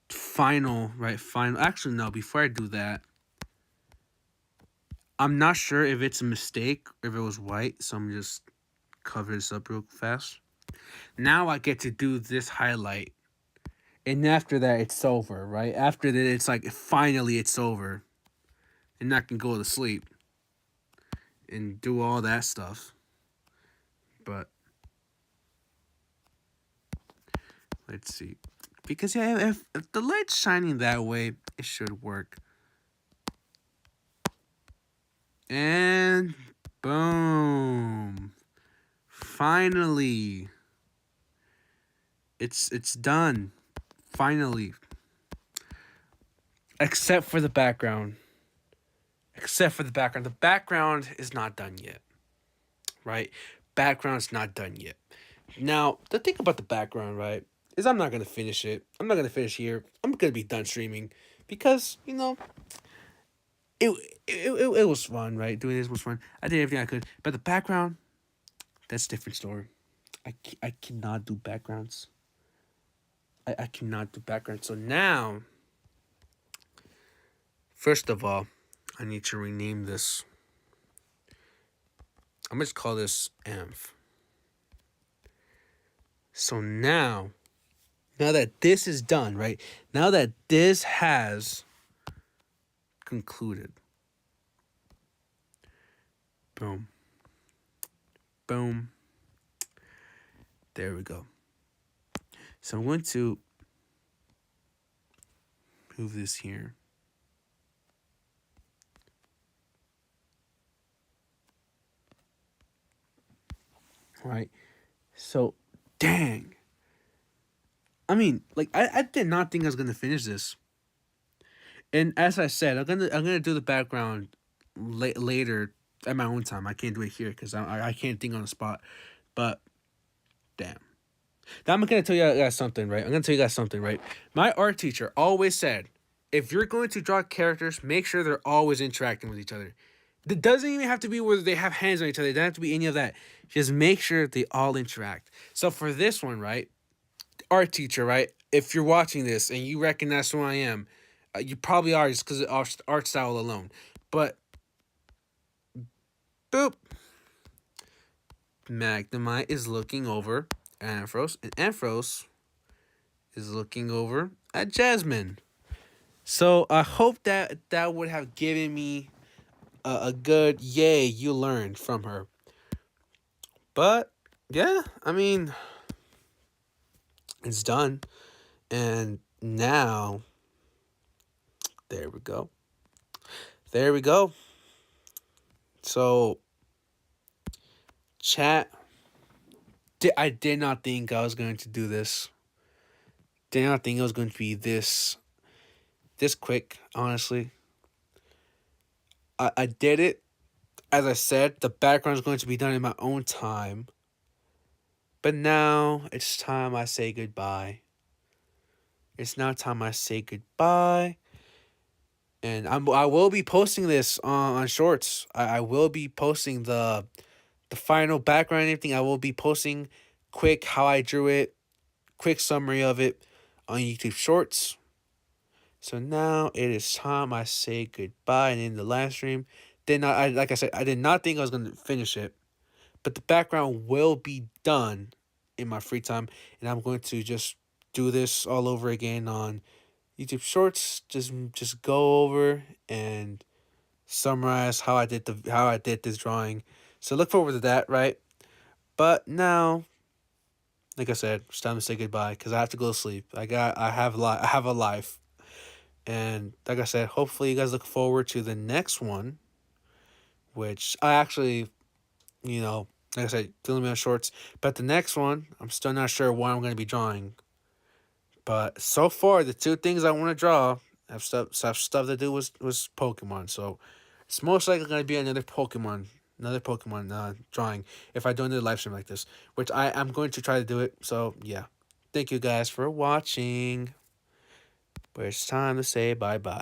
final, right? Final. Actually, no. Before I do that, I'm not sure if it's a mistake or if it was white. So I'm just cover this up real fast. Now I get to do this highlight. And after that, it's over, right? After that, it's like, finally, it's over. And I can go to sleep. And do all that stuff. But, let's see. Because, yeah, if the light's shining that way, it should work. And, boom. Finally. It's done. Finally. Except for the background. The background is not done yet. Right? Background's not done yet. Now, the thing about the background, right, is I'm not going to finish it. I'm not going to finish here. I'm going to be done streaming. Because, it was fun, right? Doing this was fun. I did everything I could. But the background, that's a different story. I cannot do backgrounds. I cannot do backgrounds. So now, first of all, I need to rename this. I'm going to call this Amph. So now that this is done, right? Now that this has concluded. Boom. Boom. There we go. So I'm going to move this here. Right. So, dang. I mean, like, I did not think I was gonna finish this. And as I said, I'm gonna do the background later at my own time. I can't do it here because I can't think on the spot. But damn. Now I'm gonna tell you guys something, right? My art teacher always said, if you're going to draw characters, make sure they're always interacting with each other. It doesn't even have to be where they have hands on each other. It doesn't have to be any of that. Just make sure they all interact. So for this one, right? Art teacher, right? If you're watching this and you recognize who I am, you probably are just because of art style alone. But, boop. Magnemite is looking over Ampharos, and Ampharos is looking over at Jasmine. So I hope that would have given me a good yay, you learned from her. But, yeah, I mean, it's done. And now, there we go. there we go. So, chat. I did not think I was going to do this. Did not think it was going to be this quick. Honestly, I did it. As I said, the background is going to be done in my own time. But now it's time I say goodbye. It's now time I say goodbye. And I will be posting this on Shorts. I will be posting the final background and everything. I will be posting quick how I drew it, quick summary of it on YouTube Shorts. So now it is time I say goodbye and end the live stream. Like I said, I did not think I was gonna finish it, but the background will be done in my free time, and I'm going to just do this all over again on YouTube Shorts. Just go over and summarize how I did this drawing. So look forward to that, right? But now, like I said, it's time to say goodbye because I have to go to sleep. I have a life. And like I said, hopefully you guys look forward to the next one, which I actually, like I said, filming me on Shorts. But the next one, I'm still not sure what I'm going to be drawing. But so far, the two things I want to draw have stuff to do was Pokemon. So it's most likely going to be another Pokemon drawing if I do another live stream like this, which I am going to try to do it. So yeah, thank you guys for watching. But it's time to say bye bye.